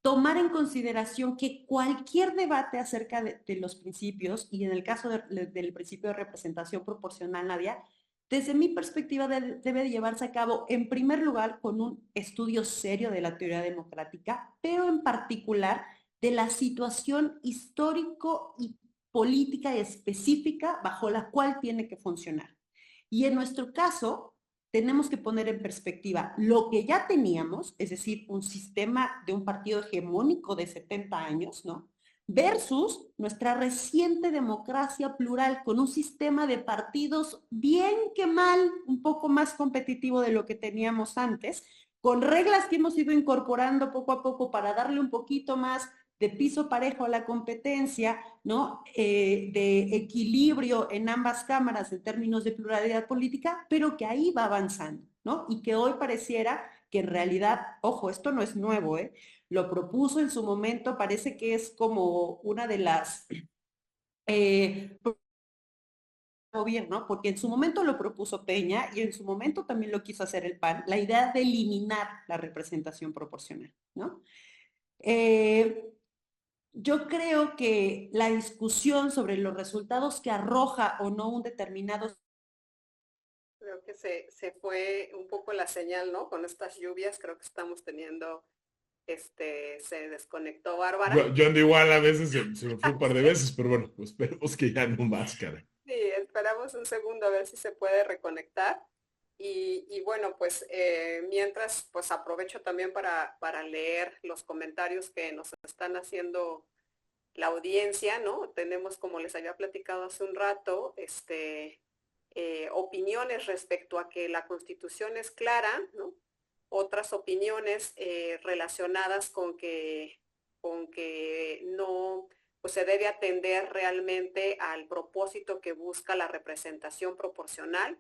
tomar en consideración que cualquier debate acerca de los principios, y en el caso del principio de representación proporcional, Nadia, desde mi perspectiva debe llevarse a cabo en primer lugar con un estudio serio de la teoría democrática, pero en particular de la situación histórico y política específica bajo la cual tiene que funcionar. Y en nuestro caso, tenemos que poner en perspectiva lo que ya teníamos, es decir, un sistema de un partido hegemónico de 70 años, ¿no? Versus nuestra reciente democracia plural con un sistema de partidos bien que mal, un poco más competitivo de lo que teníamos antes, con reglas que hemos ido incorporando poco a poco para darle un poquito más de piso parejo a la competencia, ¿no? De equilibrio en ambas cámaras en términos de pluralidad política, pero que ahí va avanzando, ¿no? Y que hoy pareciera que en realidad, ojo, esto no es nuevo, ¿eh? Lo propuso en su momento, parece que es como una de las eh, gobierno, porque en su momento lo propuso Peña y en su momento también lo quiso hacer el PAN, la idea de eliminar la representación proporcional, ¿no? Eh, yo creo que la discusión sobre los resultados que arroja o no un determinado... Creo que se fue un poco la señal, ¿no? Con estas lluvias, creo que estamos teniendo, se desconectó Bárbara. Yo ando igual a veces, se me fue un par de veces, pero bueno, pues esperemos que ya no más, cara. Sí, esperamos un segundo a ver si se puede reconectar. Y bueno, pues mientras, pues aprovecho también para leer los comentarios que nos están haciendo la audiencia, ¿no? Tenemos, como les había platicado hace un rato, opiniones respecto a que la Constitución es clara, ¿no? Otras opiniones relacionadas con que no pues se debe atender realmente al propósito que busca la representación proporcional.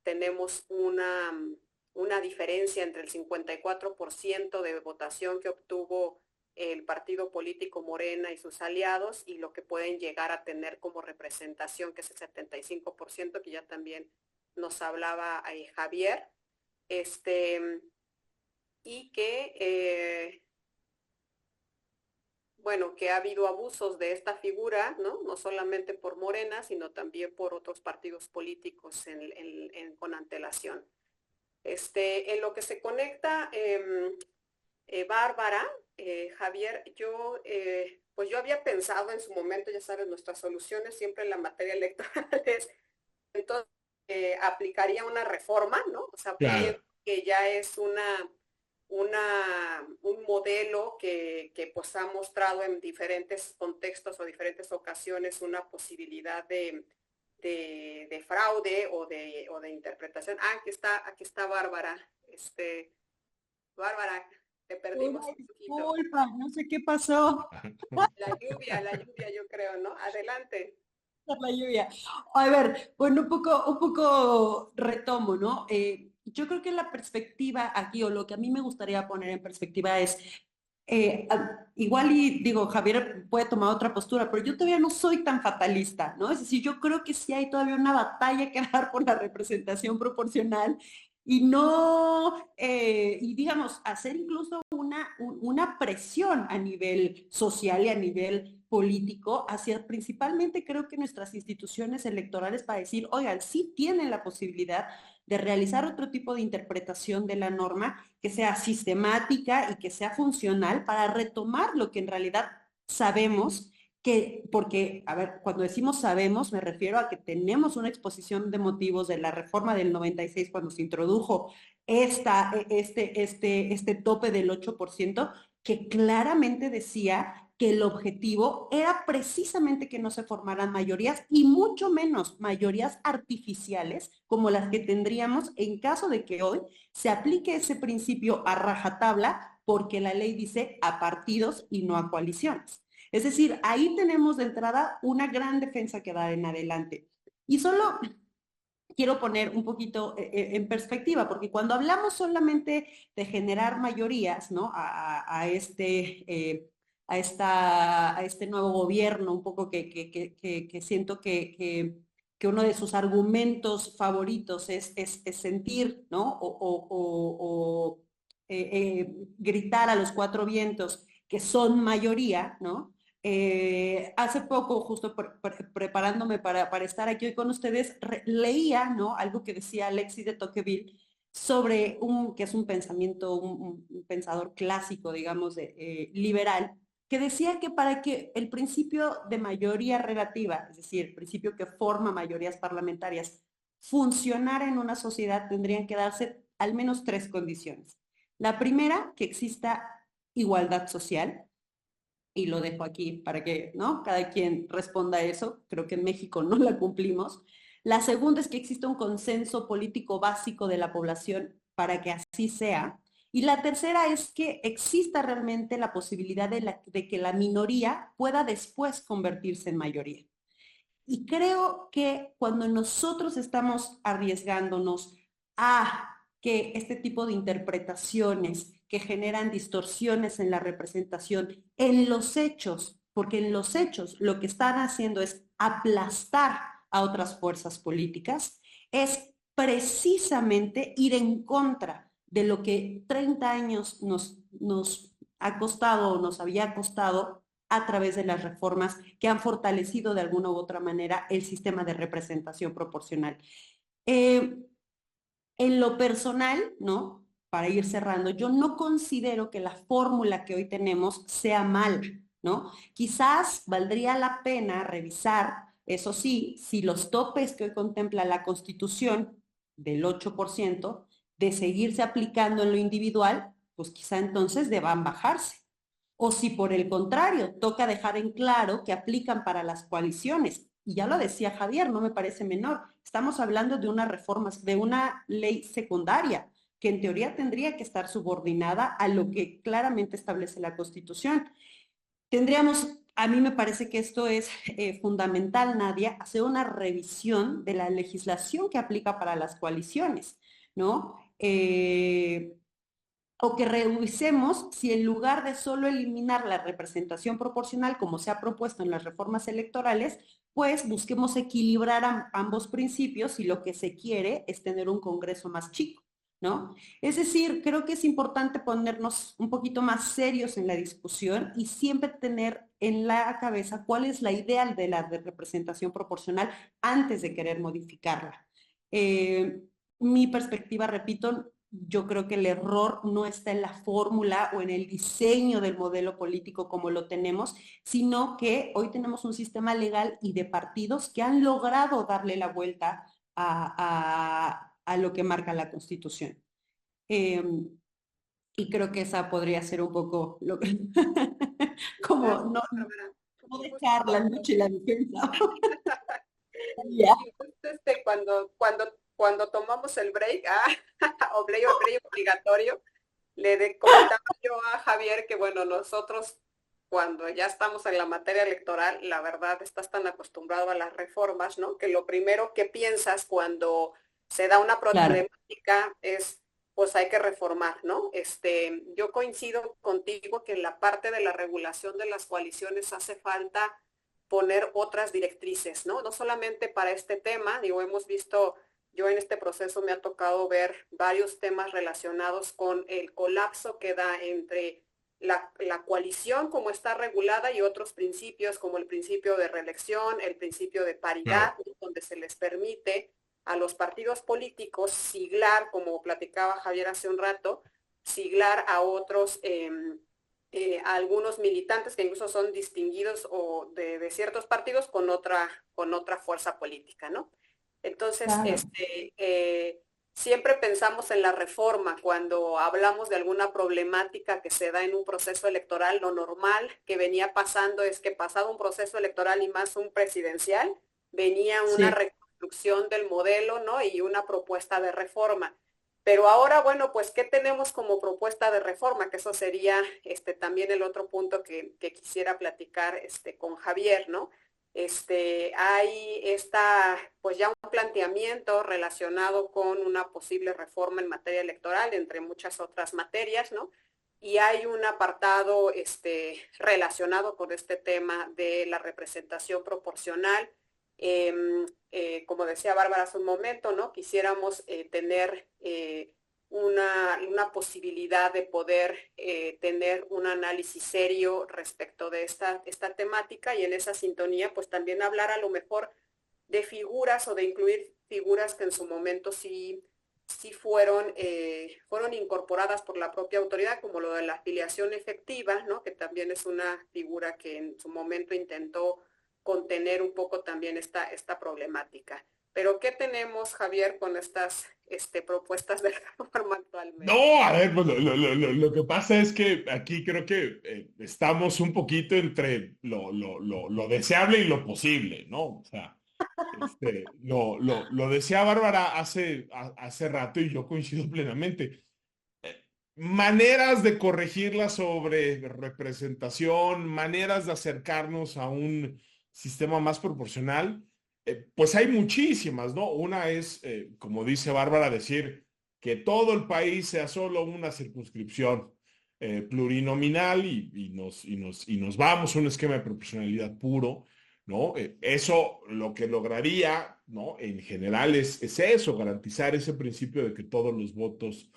Tenemos una diferencia entre el 54% de votación que obtuvo el partido político Morena y sus aliados y lo que pueden llegar a tener como representación, que es el 75%, que ya también nos hablaba Javier, y que bueno, que ha habido abusos de esta figura, ¿no? No solamente por Morena, sino también por otros partidos políticos con antelación. En lo que se conecta Bárbara, Javier, yo pues yo había pensado en su momento, ya sabes, nuestras soluciones siempre en la materia electoral es, entonces, aplicaría una reforma, ¿no? O sea, Claro. pienso que ya es un modelo pues ha mostrado en diferentes contextos o diferentes ocasiones una posibilidad de fraude o de interpretación. Ah, aquí está Bárbara. Bárbara, te perdimos Una un poquito. disculpa, no sé qué pasó La lluvia, yo creo, ¿no? Adelante. por la lluvia. A ver, bueno, un poco retomo, ¿no? Yo creo que la perspectiva aquí, o lo que a mí me gustaría poner en perspectiva es, igual y digo, Javier puede tomar otra postura, pero yo todavía no soy tan fatalista, ¿no? Es decir, yo creo que sí hay todavía una batalla que dar por la representación proporcional y no, y digamos, hacer incluso una presión a nivel social y a nivel político hacia principalmente creo que nuestras instituciones electorales para decir, oigan, sí tienen la posibilidad de realizar otro tipo de interpretación de la norma que sea sistemática y que sea funcional para retomar lo que en realidad sabemos que, porque, a ver, cuando decimos sabemos, me refiero a que tenemos una exposición de motivos de la reforma del 96 cuando se introdujo este tope del 8%, que claramente decía que el objetivo era precisamente que no se formaran mayorías y mucho menos mayorías artificiales como las que tendríamos en caso de que hoy se aplique ese principio a rajatabla porque la ley dice a partidos y no a coaliciones. Es decir, ahí tenemos de entrada una gran defensa que dar en adelante. Y solo quiero poner un poquito en perspectiva, porque cuando hablamos solamente de generar mayorías, ¿no? A este nuevo gobierno, un poco que siento que uno de sus argumentos favoritos es sentir, ¿no? Gritar a los cuatro vientos que son mayoría, ¿no? Hace poco, justo preparándome para estar aquí hoy con ustedes, leía, ¿no? Algo que decía Alexis de Tocqueville sobre que es un pensamiento, un pensador clásico, digamos, liberal, que decía que para que el principio de mayoría relativa, es decir, el principio que forma mayorías parlamentarias, funcionara en una sociedad, tendrían que darse al menos tres condiciones. La primera, que exista igualdad social, y lo dejo aquí para que, ¿no? Cada quien responda a eso. Creo que en México no la cumplimos. La segunda es que exista un consenso político básico de la población para que así sea. Y la tercera es que exista realmente la posibilidad de que la minoría pueda después convertirse en mayoría. Y creo que cuando nosotros estamos arriesgándonos a que este tipo de interpretaciones que generan distorsiones en la representación, en los hechos, porque en los hechos lo que están haciendo es aplastar a otras fuerzas políticas, es precisamente ir en contra de lo que 30 años nos ha costado o nos había costado a través de las reformas que han fortalecido de alguna u otra manera el sistema de representación proporcional. Eh, en lo personal, ¿no? Para ir cerrando, yo no considero que la fórmula que hoy tenemos sea mala, ¿no? Quizás valdría la pena revisar, eso sí, si los topes que hoy contempla la Constitución del 8% de seguirse aplicando en lo individual, pues quizá entonces deban bajarse. O si por el contrario, toca dejar en claro que aplican para las coaliciones. Y ya lo decía Javier, no me parece menor. Estamos hablando de una reforma, de una ley secundaria, que en teoría tendría que estar subordinada a lo que claramente establece la Constitución. Tendríamos, a mí me parece que esto es fundamental, Nadia, hacer una revisión de la legislación que aplica para las coaliciones, ¿no? O que revisemos si en lugar de solo eliminar la representación proporcional como se ha propuesto en las reformas electorales, pues busquemos equilibrar ambos principios y lo que se quiere es tener un Congreso más chico, ¿no? Es decir, creo que es importante ponernos un poquito más serios en la discusión y siempre tener en la cabeza cuál es la ideal de la representación proporcional antes de querer modificarla. Mi perspectiva, repito, yo creo que el error no está en la fórmula o en el diseño del modelo político como lo tenemos, sino que hoy tenemos un sistema legal y de partidos que han logrado darle la vuelta a lo que marca la Constitución. Eh, y creo que esa podría ser un poco lo que, como Claro, no, Bárbara. no Y dejar la justo, noche la defensa. Ya. y justo cuando tomamos el break, o break obligatorio, comentaba yo a Javier que, bueno, nosotros cuando ya estamos en la materia electoral, la verdad estás tan acostumbrado a las reformas, ¿no? Que lo primero que piensas cuando se da una Claro, problemática es, pues hay que reformar, ¿no? Yo coincido contigo que en la parte de la regulación de las coaliciones hace falta poner otras directrices, ¿no? No solamente para este tema, digo, hemos visto, yo en este proceso me ha tocado ver varios temas relacionados con el colapso que da entre la coalición como está regulada y otros principios como el principio de reelección, el principio de paridad, Claro. donde se les permite a los partidos políticos siglar, como platicaba Javier hace un rato, siglar a otros a algunos militantes que incluso son distinguidos o de ciertos partidos con otra fuerza política, ¿no? Entonces, claro. siempre pensamos en la reforma cuando hablamos de alguna problemática que se da en un proceso electoral. Lo normal que venía pasando es que pasado un proceso electoral y más un presidencial, venía una Sí. reconstrucción del modelo, ¿no? Y una propuesta de reforma. Pero ahora, bueno, pues, ¿qué tenemos como propuesta de reforma? Que eso sería también el otro punto que quisiera platicar con Javier, ¿no? Hay pues ya un planteamiento relacionado con una posible reforma en materia electoral, entre muchas otras materias, ¿no? Y hay un apartado relacionado con este tema de la representación proporcional. Como decía Bárbara hace un momento, ¿no? Quisiéramos tener una posibilidad de poder tener un análisis serio respecto de esta temática y en esa sintonía, pues también hablar a lo mejor de figuras o de incluir figuras que en su momento sí fueron incorporadas por la propia autoridad, como lo de la afiliación efectiva, ¿no? Que también es una figura que en su momento intentó contener un poco también esta problemática. Pero ¿qué tenemos, Javier, con estas propuestas de reforma actualmente? No, a ver, pues lo que pasa es que aquí creo que estamos un poquito entre lo deseable y lo posible, ¿no? O sea, lo decía Bárbara hace rato y yo coincido plenamente. Maneras de corregirla sobre representación, maneras de acercarnos a un sistema más proporcional, pues hay muchísimas, ¿no? Una es, como dice Bárbara, decir que todo el país sea solo una circunscripción plurinominal y nos vamos a un esquema de proporcionalidad puro, ¿no? Eso lo que lograría, ¿no? En general es eso, garantizar ese principio de que todos los votos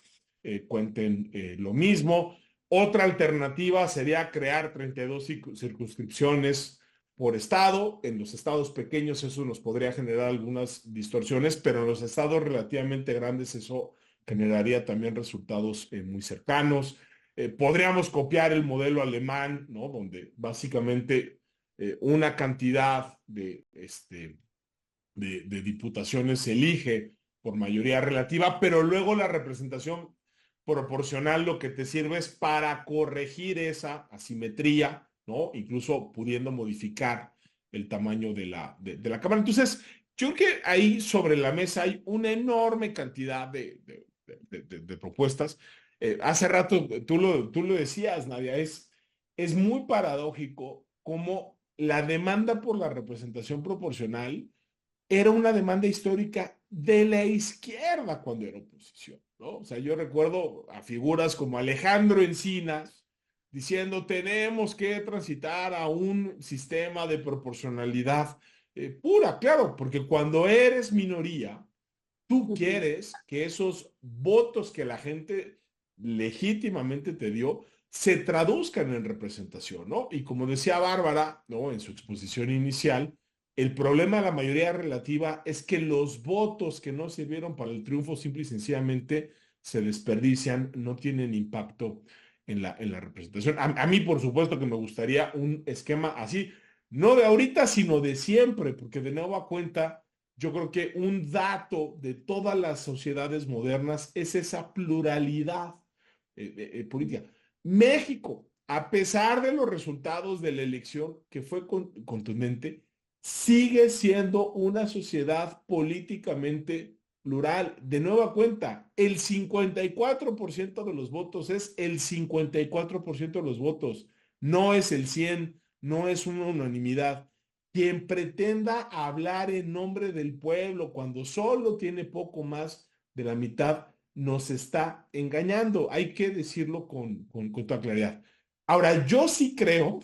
cuenten lo mismo. Otra alternativa sería crear 32 circunscripciones por estado. En los estados pequeños eso nos podría generar algunas distorsiones, pero en los estados relativamente grandes eso generaría también resultados muy cercanos. Podríamos copiar el modelo alemán, ¿no? Donde básicamente una cantidad de diputaciones se elige por mayoría relativa, pero luego la representación proporcional lo que te sirve es para corregir esa asimetría, ¿no? Incluso pudiendo modificar el tamaño de la Cámara. Entonces, yo creo que ahí sobre la mesa hay una enorme cantidad de propuestas. Hace rato tú lo decías, Nadia, es muy paradójico cómo la demanda por la representación proporcional era una demanda histórica de la izquierda cuando era oposición, ¿no? O sea, yo recuerdo a figuras como Alejandro Encinas diciendo tenemos que transitar a un sistema de proporcionalidad pura, claro, porque cuando eres minoría, tú quieres que esos votos que la gente legítimamente te dio se traduzcan en representación, ¿no? Y como decía Bárbara, ¿no? En su exposición inicial, el problema de la mayoría relativa es que los votos que no sirvieron para el triunfo simple y sencillamente se desperdician, no tienen impacto en la representación. A mí, por supuesto, que me gustaría un esquema así, no de ahorita, sino de siempre, porque de nueva cuenta, yo creo que un dato de todas las sociedades modernas es esa pluralidad política. México, a pesar de los resultados de la elección, que fue contundente, sigue siendo una sociedad políticamente plural. De nueva cuenta, el 54% de los votos es el 54% de los votos, no es el 100, no es una unanimidad. Quien pretenda hablar en nombre del pueblo cuando solo tiene poco más de la mitad, nos está engañando. Hay que decirlo con toda claridad. Ahora, yo sí creo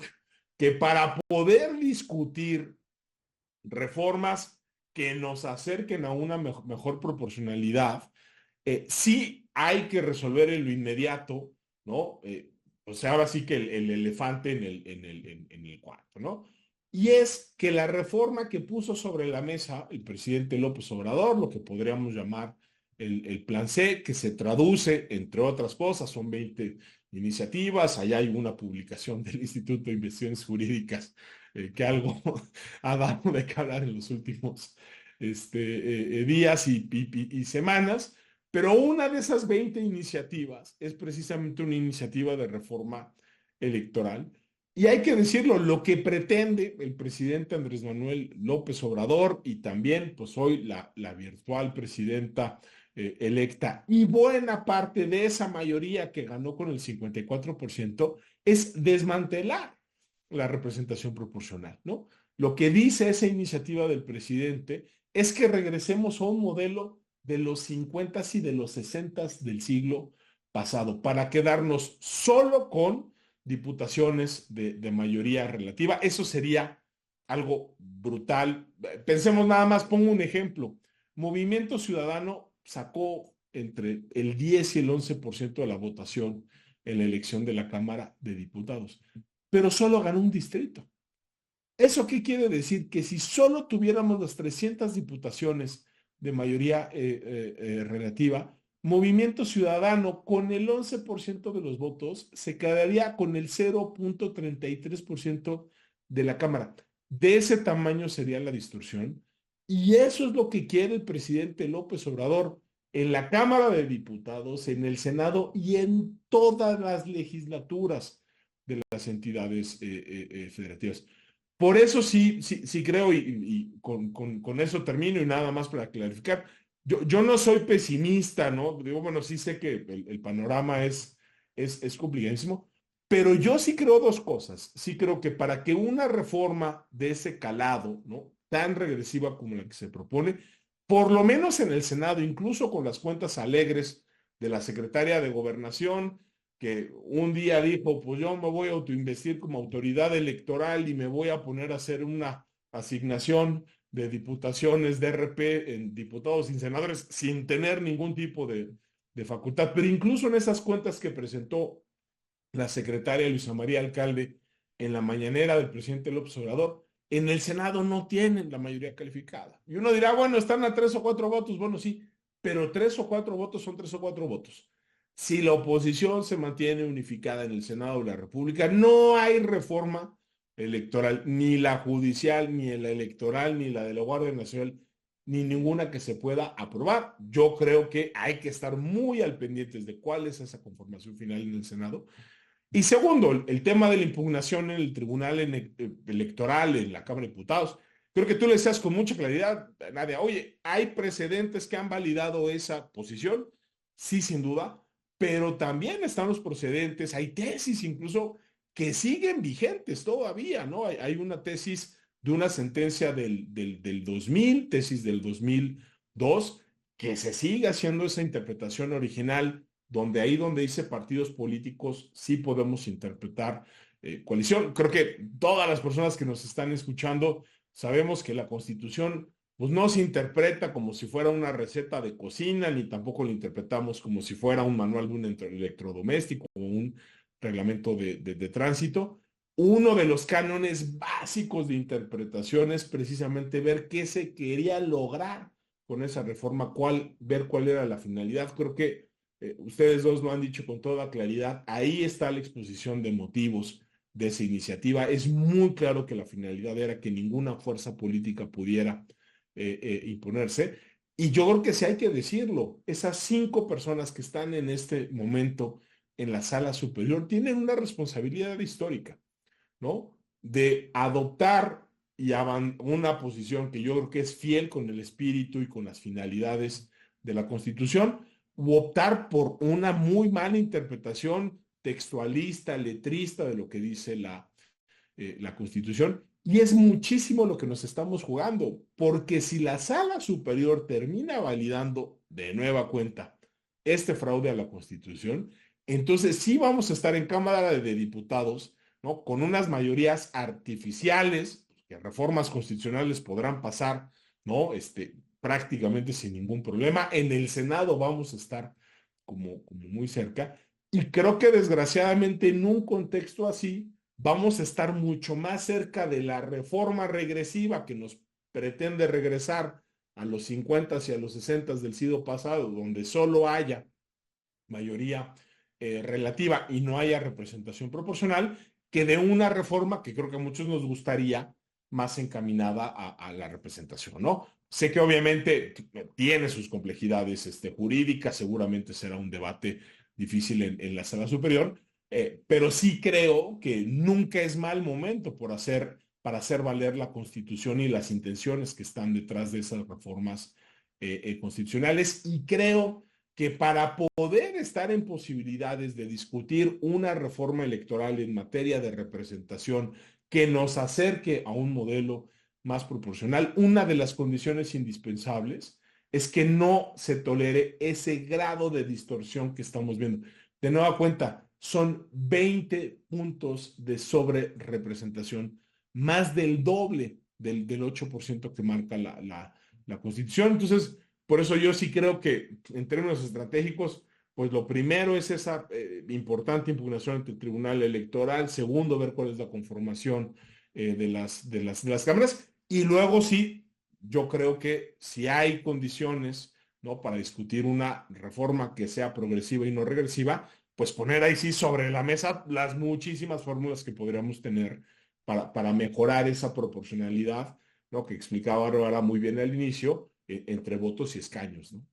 que para poder discutir reformas que nos acerquen a una mejor proporcionalidad, sí hay que resolver en lo inmediato, ¿no? O sea, ahora sí que el elefante en el cuarto, ¿no? Y es que la reforma que puso sobre la mesa el presidente López Obrador, lo que podríamos llamar el Plan C, que se traduce, entre otras cosas, son 20 iniciativas, allá hay una publicación del Instituto de Investigaciones Jurídicas que algo ha dado de qué hablar en los últimos días y semanas, pero una de esas 20 iniciativas es precisamente una iniciativa de reforma electoral. Y hay que decirlo, lo que pretende el presidente Andrés Manuel López Obrador y también, pues hoy la virtual presidenta electa y buena parte de esa mayoría que ganó con el 54% es desmantelar la representación proporcional, ¿no? Lo que dice esa iniciativa del presidente es que regresemos a un modelo de los 50 y de los 60 del siglo pasado para quedarnos solo con diputaciones de mayoría relativa. Eso sería algo brutal. Pensemos nada más, pongo un ejemplo. Movimiento Ciudadano sacó entre el 10 y el 11% de la votación en la elección de la Cámara de Diputados, pero solo ganó un distrito. ¿Eso qué quiere decir? Que si solo tuviéramos las 300 diputaciones de mayoría relativa, Movimiento Ciudadano con el 11% de los votos se quedaría con el 0.33% de la Cámara. De ese tamaño sería la distorsión. Y eso es lo que quiere el presidente López Obrador en la Cámara de Diputados, en el Senado y en todas las legislaturas de las entidades federativas. Por eso sí creo, y con eso termino y nada más para clarificar, yo no soy pesimista, ¿no? Digo, bueno, sí sé que el panorama es complicadísimo, pero yo sí creo dos cosas. Sí creo que para que una reforma de ese calado, ¿no? Tan regresiva como la que se propone, por lo menos en el Senado, incluso con las cuentas alegres de la secretaria de Gobernación, que un día dijo, pues yo me voy a autoinvestir como autoridad electoral y me voy a poner a hacer una asignación de diputaciones de RP en diputados y senadores sin tener ningún tipo de facultad. Pero incluso en esas cuentas que presentó la secretaria Luisa María Alcalde en la mañanera del presidente López Obrador, en el Senado no tienen la mayoría calificada. Y uno dirá, bueno, están a 3 o 4 votos. Bueno, sí, pero 3 o 4 votos son 3 o 4 votos. Si la oposición se mantiene unificada en el Senado de la República, no hay reforma electoral, ni la judicial, ni la electoral, ni la de la Guardia Nacional, ni ninguna que se pueda aprobar. Yo creo que hay que estar muy al pendientes de cuál es esa conformación final en el Senado. Y segundo, el tema de la impugnación en el Tribunal Electoral, en la Cámara de Diputados. Creo que tú le decías con mucha claridad, Nadia, oye, ¿hay precedentes que han validado esa posición? Sí, sin duda, pero también están los procedentes, hay tesis incluso que siguen vigentes todavía, ¿no? Hay una tesis de una sentencia del 2000, tesis del 2002, que se sigue haciendo esa interpretación original donde dice partidos políticos, sí podemos interpretar coalición. Creo que todas las personas que nos están escuchando sabemos que la Constitución pues no se interpreta como si fuera una receta de cocina, ni tampoco la interpretamos como si fuera un manual de un electrodoméstico o un reglamento de tránsito. Uno de los cánones básicos de interpretación es precisamente ver qué se quería lograr con esa reforma, ver cuál era la finalidad. Creo que ustedes dos lo han dicho con toda claridad, ahí está la exposición de motivos de esa iniciativa. Es muy claro que la finalidad era que ninguna fuerza política pudiera imponerse. Y yo creo que sí hay que decirlo, esas 5 personas que están en este momento en la sala superior tienen una responsabilidad histórica, ¿no? De adoptar una posición que yo creo que es fiel con el espíritu y con las finalidades de la Constitución, u optar por una muy mala interpretación textualista, letrista de lo que dice la Constitución. Y es muchísimo lo que nos estamos jugando, porque si la sala superior termina validando de nueva cuenta este fraude a la Constitución, entonces sí vamos a estar en Cámara de Diputados, ¿no? Con unas mayorías artificiales, que reformas constitucionales podrán pasar, ¿no? Prácticamente sin ningún problema. En el Senado vamos a estar como muy cerca. Y creo que desgraciadamente en un contexto así, vamos a estar mucho más cerca de la reforma regresiva que nos pretende regresar a los 50 y a los 60 del siglo pasado, donde solo haya mayoría relativa y no haya representación proporcional, que de una reforma que creo que a muchos nos gustaría más encaminada a la representación, ¿no? Sé que obviamente tiene sus complejidades jurídicas, seguramente será un debate difícil en la sala superior, pero sí creo que nunca es mal momento para hacer valer la Constitución y las intenciones que están detrás de esas reformas constitucionales. Y creo que para poder estar en posibilidades de discutir una reforma electoral en materia de representación que nos acerque a un modelo más proporcional, una de las condiciones indispensables es que no se tolere ese grado de distorsión que estamos viendo. De nueva cuenta, son 20 puntos de sobre-representación, más del doble del 8% que marca la Constitución. Entonces, por eso yo sí creo que en términos estratégicos, pues lo primero es esa importante impugnación ante el Tribunal Electoral. Segundo, ver cuál es la conformación de las cámaras. Y luego sí, yo creo que si hay condiciones, ¿no? Para discutir una reforma que sea progresiva y no regresiva, pues poner ahí sí sobre la mesa las muchísimas fórmulas que podríamos tener para mejorar esa proporcionalidad, ¿no? Que explicaba Bárbara muy bien al inicio, entre votos y escaños, ¿no?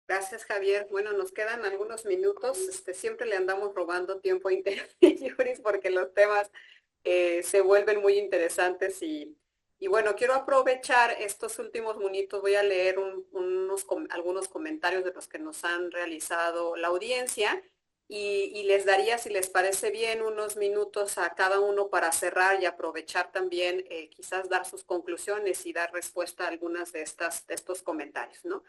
Gracias, Javier. Bueno, nos quedan algunos minutos. Siempre le andamos robando tiempo a Interjuris porque los temas se vuelven muy interesantes y bueno, quiero aprovechar estos últimos minutos. Voy a leer algunos comentarios de los que nos han realizado la audiencia y les daría, si les parece bien, unos minutos a cada uno para cerrar y aprovechar también quizás dar sus conclusiones y dar respuesta a algunas de estos comentarios, ¿no?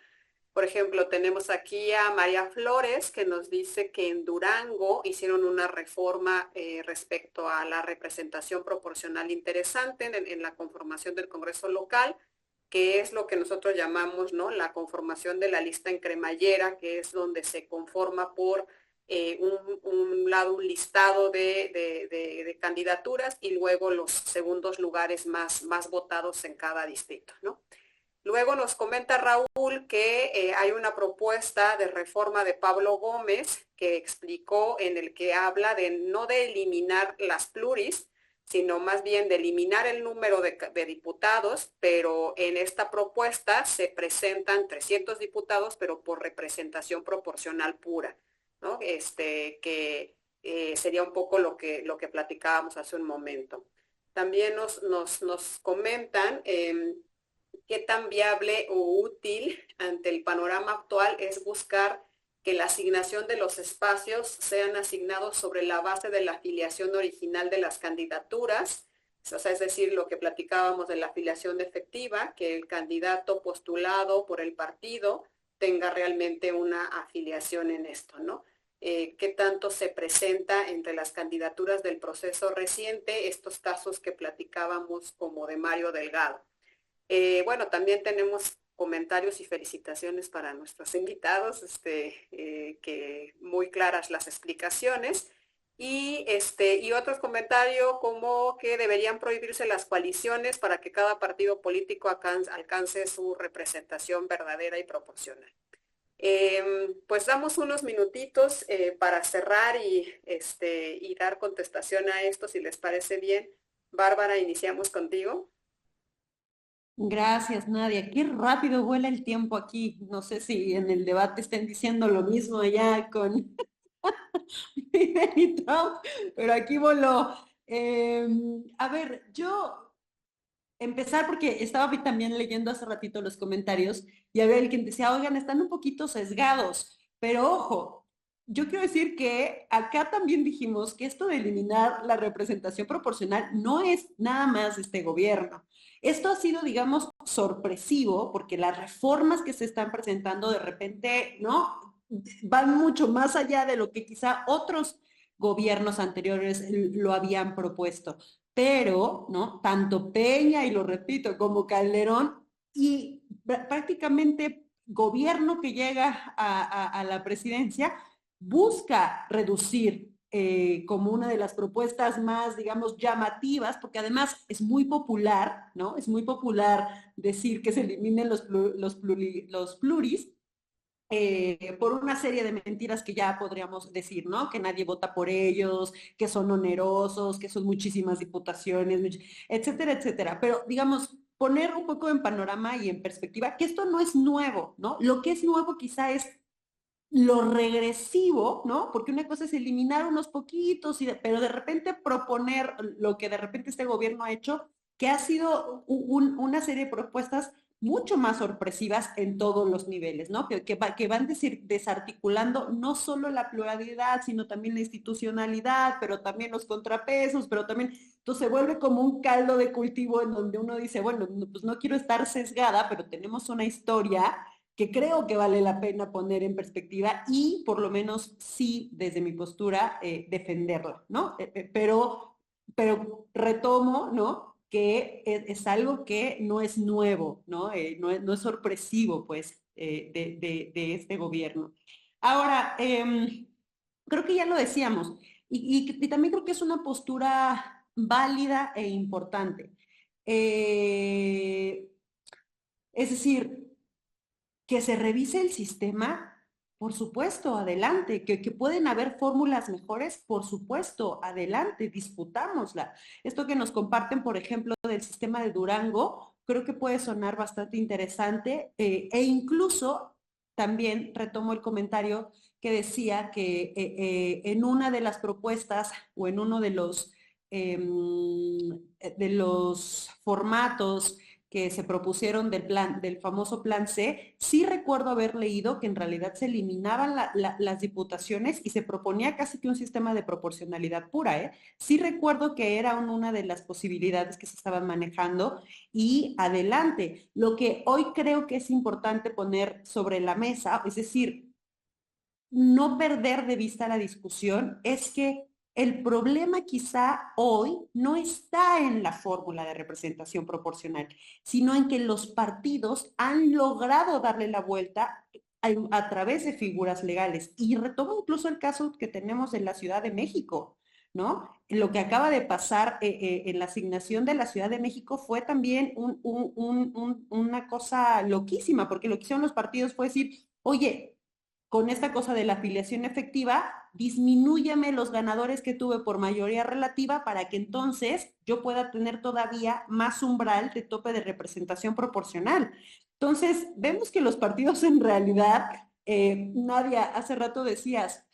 Por ejemplo, tenemos aquí a María Flores que nos dice que en Durango hicieron una reforma respecto a la representación proporcional interesante en la conformación del Congreso local, que es lo que nosotros llamamos, ¿no? La conformación de la lista en cremallera, que es donde se conforma por un lado un listado de candidaturas y luego los segundos lugares más votados en cada distrito, ¿no? Luego nos comenta Raúl que hay una propuesta de reforma de Pablo Gómez que explicó en el que habla no de eliminar las pluris, sino más bien de eliminar el número de diputados, pero en esta propuesta se presentan 300 diputados, pero por representación proporcional pura, ¿no? Que sería un poco lo que platicábamos hace un momento. También nos comentan qué tan viable o útil ante el panorama actual es buscar que la asignación de los espacios sean asignados sobre la base de la afiliación original de las candidaturas, o sea, es decir, lo que platicábamos de la afiliación efectiva, que el candidato postulado por el partido tenga realmente una afiliación en esto, ¿no? Qué tanto se presenta entre las candidaturas del proceso reciente estos casos que platicábamos como de Mario Delgado. Bueno, también tenemos comentarios y felicitaciones para nuestros invitados, que muy claras las explicaciones. Y otros comentarios como que deberían prohibirse las coaliciones para que cada partido político alcance su representación verdadera y proporcional. Pues damos unos minutitos para cerrar y dar contestación a esto, si les parece bien. Bárbara, iniciamos contigo. Gracias, Nadia. Qué rápido vuela el tiempo aquí. No sé si en el debate estén diciendo lo mismo allá con Biden y Trump, pero aquí voló. A ver, yo empezar porque estaba también leyendo hace ratito los comentarios y había alguien que decía, oigan, están un poquito sesgados, pero ojo, yo quiero decir que acá también dijimos que esto de eliminar la representación proporcional no es nada más de este gobierno. Esto ha sido, digamos, sorpresivo porque las reformas que se están presentando de repente, ¿no? Van mucho más allá de lo que quizá otros gobiernos anteriores lo habían propuesto. Pero, ¿no? Tanto Peña, y lo repito, como Calderón, y prácticamente gobierno que llega a la presidencia, busca reducir como una de las propuestas más, digamos, llamativas, porque además es muy popular, ¿no? Es muy popular decir que se eliminen los pluris, por una serie de mentiras que ya podríamos decir, ¿no? Que nadie vota por ellos, que son onerosos, que son muchísimas diputaciones, etcétera, etcétera. Pero digamos, poner un poco en panorama y en perspectiva que esto no es nuevo, ¿no? Lo que es nuevo quizá es lo regresivo, ¿no? Porque una cosa es eliminar unos poquitos, pero de repente proponer lo que de repente este gobierno ha hecho, que ha sido una serie de propuestas mucho más sorpresivas en todos los niveles, ¿no? Que van desarticulando no solo la pluralidad, sino también la institucionalidad, pero también los contrapesos, pero también, entonces se vuelve como un caldo de cultivo en donde uno dice, bueno, pues no quiero estar sesgada, pero tenemos una historia que creo que vale la pena poner en perspectiva y por lo menos sí, desde mi postura, defenderla, ¿no? Pero retomo, ¿no? Que es algo que no es nuevo, ¿no? No es sorpresivo, pues, de este gobierno. Ahora, creo que ya lo decíamos, y también creo que es una postura válida e importante. Es decir, que se revise el sistema, por supuesto, adelante. Que pueden haber fórmulas mejores, por supuesto, adelante, disputámosla. Esto que nos comparten, por ejemplo, del sistema de Durango, creo que puede sonar bastante interesante e incluso también retomo el comentario que decía que en una de las propuestas o en uno de los formatos que se propusieron del famoso plan C, sí recuerdo haber leído que en realidad se eliminaban las diputaciones y se proponía casi que un sistema de proporcionalidad pura, ¿eh? Sí recuerdo que era una de las posibilidades que se estaban manejando y adelante. Lo que hoy creo que es importante poner sobre la mesa, es decir, no perder de vista la discusión, es que el problema quizá hoy no está en la fórmula de representación proporcional, sino en que los partidos han logrado darle la vuelta a través de figuras legales. Y retomo incluso el caso que tenemos en la Ciudad de México, ¿no? Lo que acaba de pasar en la asignación de la Ciudad de México fue también una cosa loquísima, porque lo que hicieron los partidos fue decir, oye, con esta cosa de la afiliación efectiva, disminúyeme los ganadores que tuve por mayoría relativa para que entonces yo pueda tener todavía más umbral de tope de representación proporcional. Entonces, vemos que los partidos en realidad, Nadia, hace rato decías,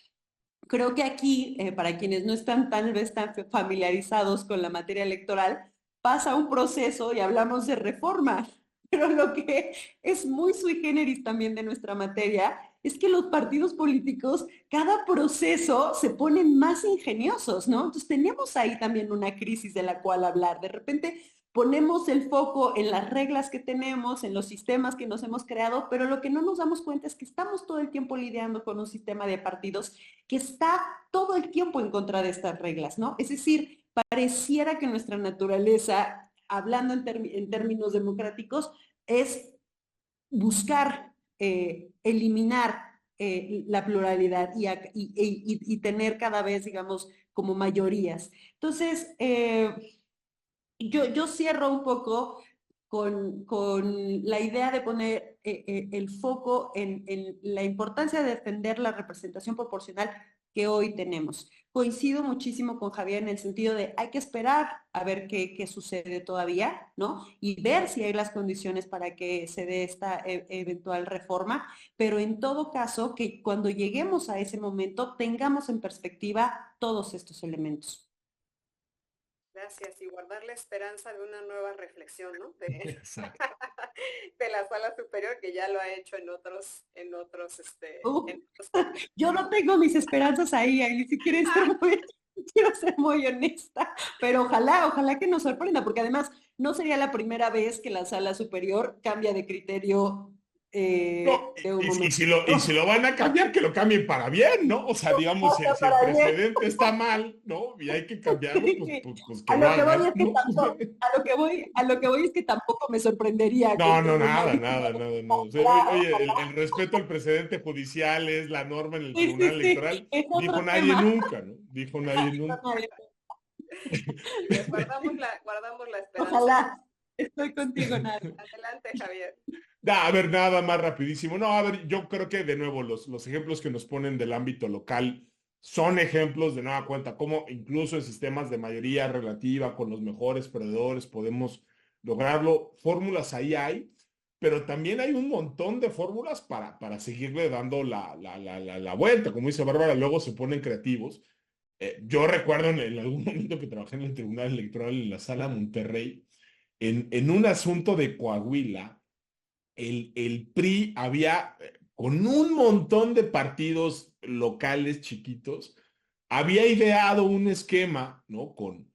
creo que aquí, para quienes no están tal vez tan familiarizados con la materia electoral, pasa un proceso y hablamos de reforma, pero lo que es muy sui generis también de nuestra materia es que los partidos políticos, cada proceso se ponen más ingeniosos, ¿no? Entonces tenemos ahí también una crisis de la cual hablar. De repente ponemos el foco en las reglas que tenemos, en los sistemas que nos hemos creado, pero lo que no nos damos cuenta es que estamos todo el tiempo lidiando con un sistema de partidos que está todo el tiempo en contra de estas reglas, ¿no? Es decir, pareciera que nuestra naturaleza, hablando en términos democráticos, es buscar eliminar la pluralidad y tener cada vez, digamos, como mayorías. Entonces, yo cierro un poco con la idea de poner el foco en la importancia de defender la representación proporcional que hoy tenemos. Coincido muchísimo con Javier en el sentido de hay que esperar a ver qué sucede todavía, ¿no? Y ver si hay las condiciones para que se dé esta eventual reforma, pero en todo caso que cuando lleguemos a ese momento tengamos en perspectiva todos estos elementos. Gracias. Y guardar la esperanza de una nueva reflexión, ¿no? Exacto. De la sala superior, que ya lo ha hecho en otros, en otros. Yo no tengo mis esperanzas ahí si quieres ser quiero ser muy honesta, pero ojalá que nos sorprenda, porque además no sería la primera vez que la sala superior cambia de criterio No, de un momento. y si lo van a cambiar, que lo cambien para bien, ¿no? O sea, digamos, si el precedente está mal, ¿no? Y hay que cambiarlo, pues que lo hagan, ¿no? A lo que voy es que tampoco me sorprendería. No, nada, no. O sea, oye, el respeto al precedente judicial es la norma en el Tribunal Electoral. Dijo nadie nunca, ¿no? Dijo nadie nunca. Guardamos la esperanza. Ojalá. Estoy contigo, Nadia. Adelante, Javier. A ver, nada más rapidísimo. No, a ver, yo creo que de nuevo los ejemplos que nos ponen del ámbito local son ejemplos de nueva cuenta, como incluso en sistemas de mayoría relativa con los mejores perdedores podemos lograrlo. Fórmulas ahí hay, pero también hay un montón de fórmulas para seguirle dando la vuelta. Como dice Bárbara, luego se ponen creativos. Yo recuerdo en algún momento que trabajé en el Tribunal Electoral en la Sala Monterrey, en un asunto de Coahuila, el PRI había, con un montón de partidos locales chiquitos, había ideado un esquema, ¿no? Con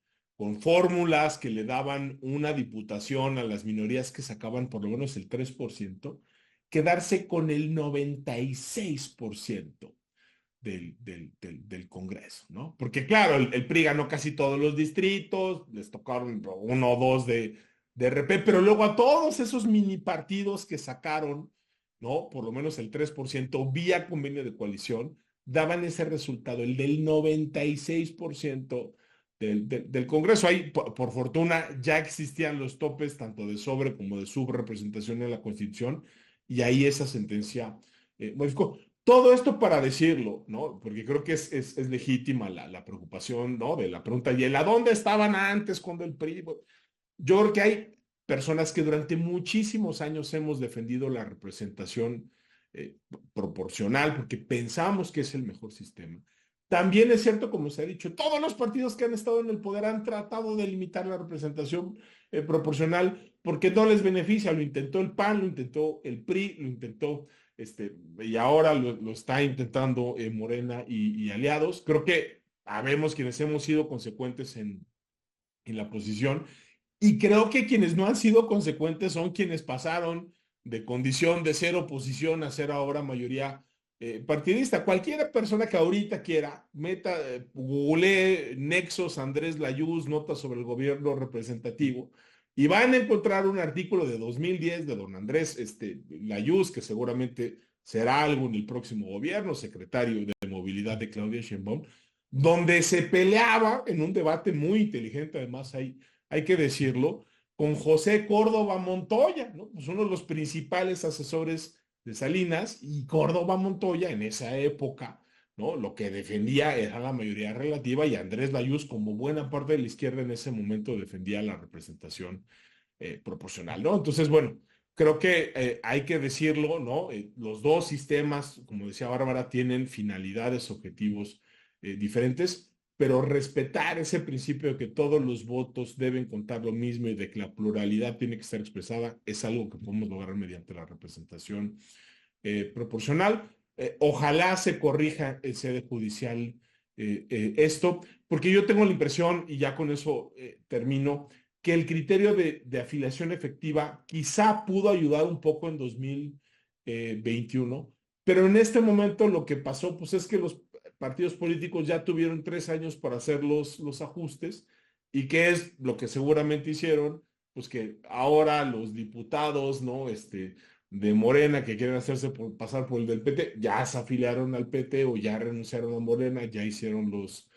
fórmulas que le daban una diputación a las minorías que sacaban por lo menos el 3%, quedarse con el 96% del Congreso, ¿no? Porque claro, el PRI ganó casi todos los distritos, les tocaron uno o dos de RP, pero luego a todos esos mini partidos que sacaron, ¿no? Por lo menos el 3% vía convenio de coalición, daban ese resultado, el del 96% del Congreso. Ahí, por fortuna, ya existían los topes tanto de sobre como de subrepresentación en la Constitución, y ahí esa sentencia modificó. Todo esto para decirlo, ¿no? Porque creo que es legítima la preocupación, ¿no? De la pregunta, ¿y el a dónde estaban antes cuando el PRI? Yo creo que hay personas que durante muchísimos años hemos defendido la representación proporcional porque pensamos que es el mejor sistema. También es cierto, como se ha dicho, todos los partidos que han estado en el poder han tratado de limitar la representación proporcional porque no les beneficia. Lo intentó el PAN, lo intentó el PRI, lo intentó y ahora lo está intentando Morena y aliados. Creo que habemos quienes hemos sido consecuentes en la posición. Y creo que quienes no han sido consecuentes son quienes pasaron de condición de ser oposición a ser ahora mayoría partidista. Cualquier persona que ahorita quiera, googlee Nexos Andrés Layuz, notas sobre el gobierno representativo, y van a encontrar un artículo de 2010 de don Andrés Layuz, que seguramente será algo en el próximo gobierno, secretario de Movilidad de Claudia Sheinbaum, donde se peleaba en un debate muy inteligente, además hay que decirlo, con José Córdoba Montoya, ¿no? Pues uno de los principales asesores de Salinas, y Córdoba Montoya en esa época, ¿no? Lo que defendía era la mayoría relativa, y Andrés Layuz, como buena parte de la izquierda en ese momento, defendía la representación proporcional, ¿no? Entonces, bueno, creo que hay que decirlo, ¿no? Los dos sistemas, como decía Bárbara, tienen finalidades, objetivos diferentes, pero respetar ese principio de que todos los votos deben contar lo mismo y de que la pluralidad tiene que ser expresada es algo que podemos lograr mediante la representación proporcional. Ojalá se corrija en sede judicial esto, porque yo tengo la impresión, y ya con eso termino, que el criterio de afiliación efectiva quizá pudo ayudar un poco en 2021, pero en este momento lo que pasó pues es que los partidos políticos ya tuvieron 3 años para hacer los ajustes, y qué es lo que seguramente hicieron, pues que ahora los diputados, ¿no? De Morena que quieren pasar por el del PT, ya se afiliaron al PT o ya renunciaron a Morena, ya hicieron los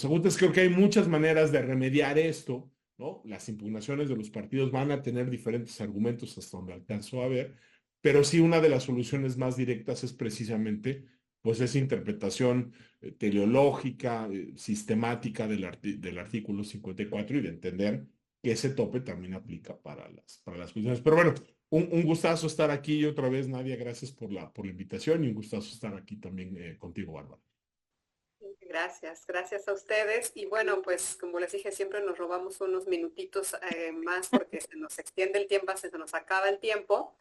ajustes. Creo que hay muchas maneras de remediar esto, ¿no? Las impugnaciones de los partidos van a tener diferentes argumentos hasta donde alcanzo a ver, pero sí una de las soluciones más directas es precisamente pues esa interpretación teleológica, sistemática del artículo 54 y de entender que ese tope también aplica para las cuestiones. Pero bueno, un gustazo estar aquí otra vez, Nadia, gracias por la invitación y un gustazo estar aquí también contigo, Bárbara. Gracias a ustedes. Y bueno, pues como les dije, siempre nos robamos unos minutitos más porque se nos extiende el tiempo, se nos acaba el tiempo.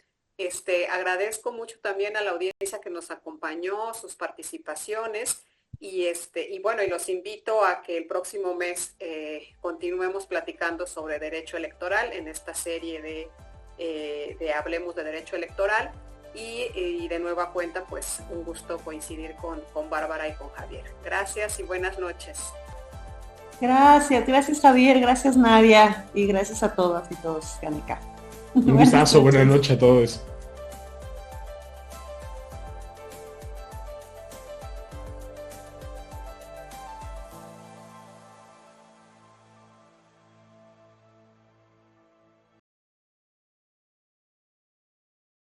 Agradezco mucho también a la audiencia que nos acompañó, sus participaciones y bueno, y los invito a que el próximo mes continuemos platicando sobre derecho electoral en esta serie de Hablemos de Derecho Electoral y de nueva cuenta, pues un gusto coincidir con Bárbara y con Javier. Gracias y buenas noches. Gracias Javier, gracias Nadia y gracias a todas y todos, Canica. Un gustazo, buenas noches a todos.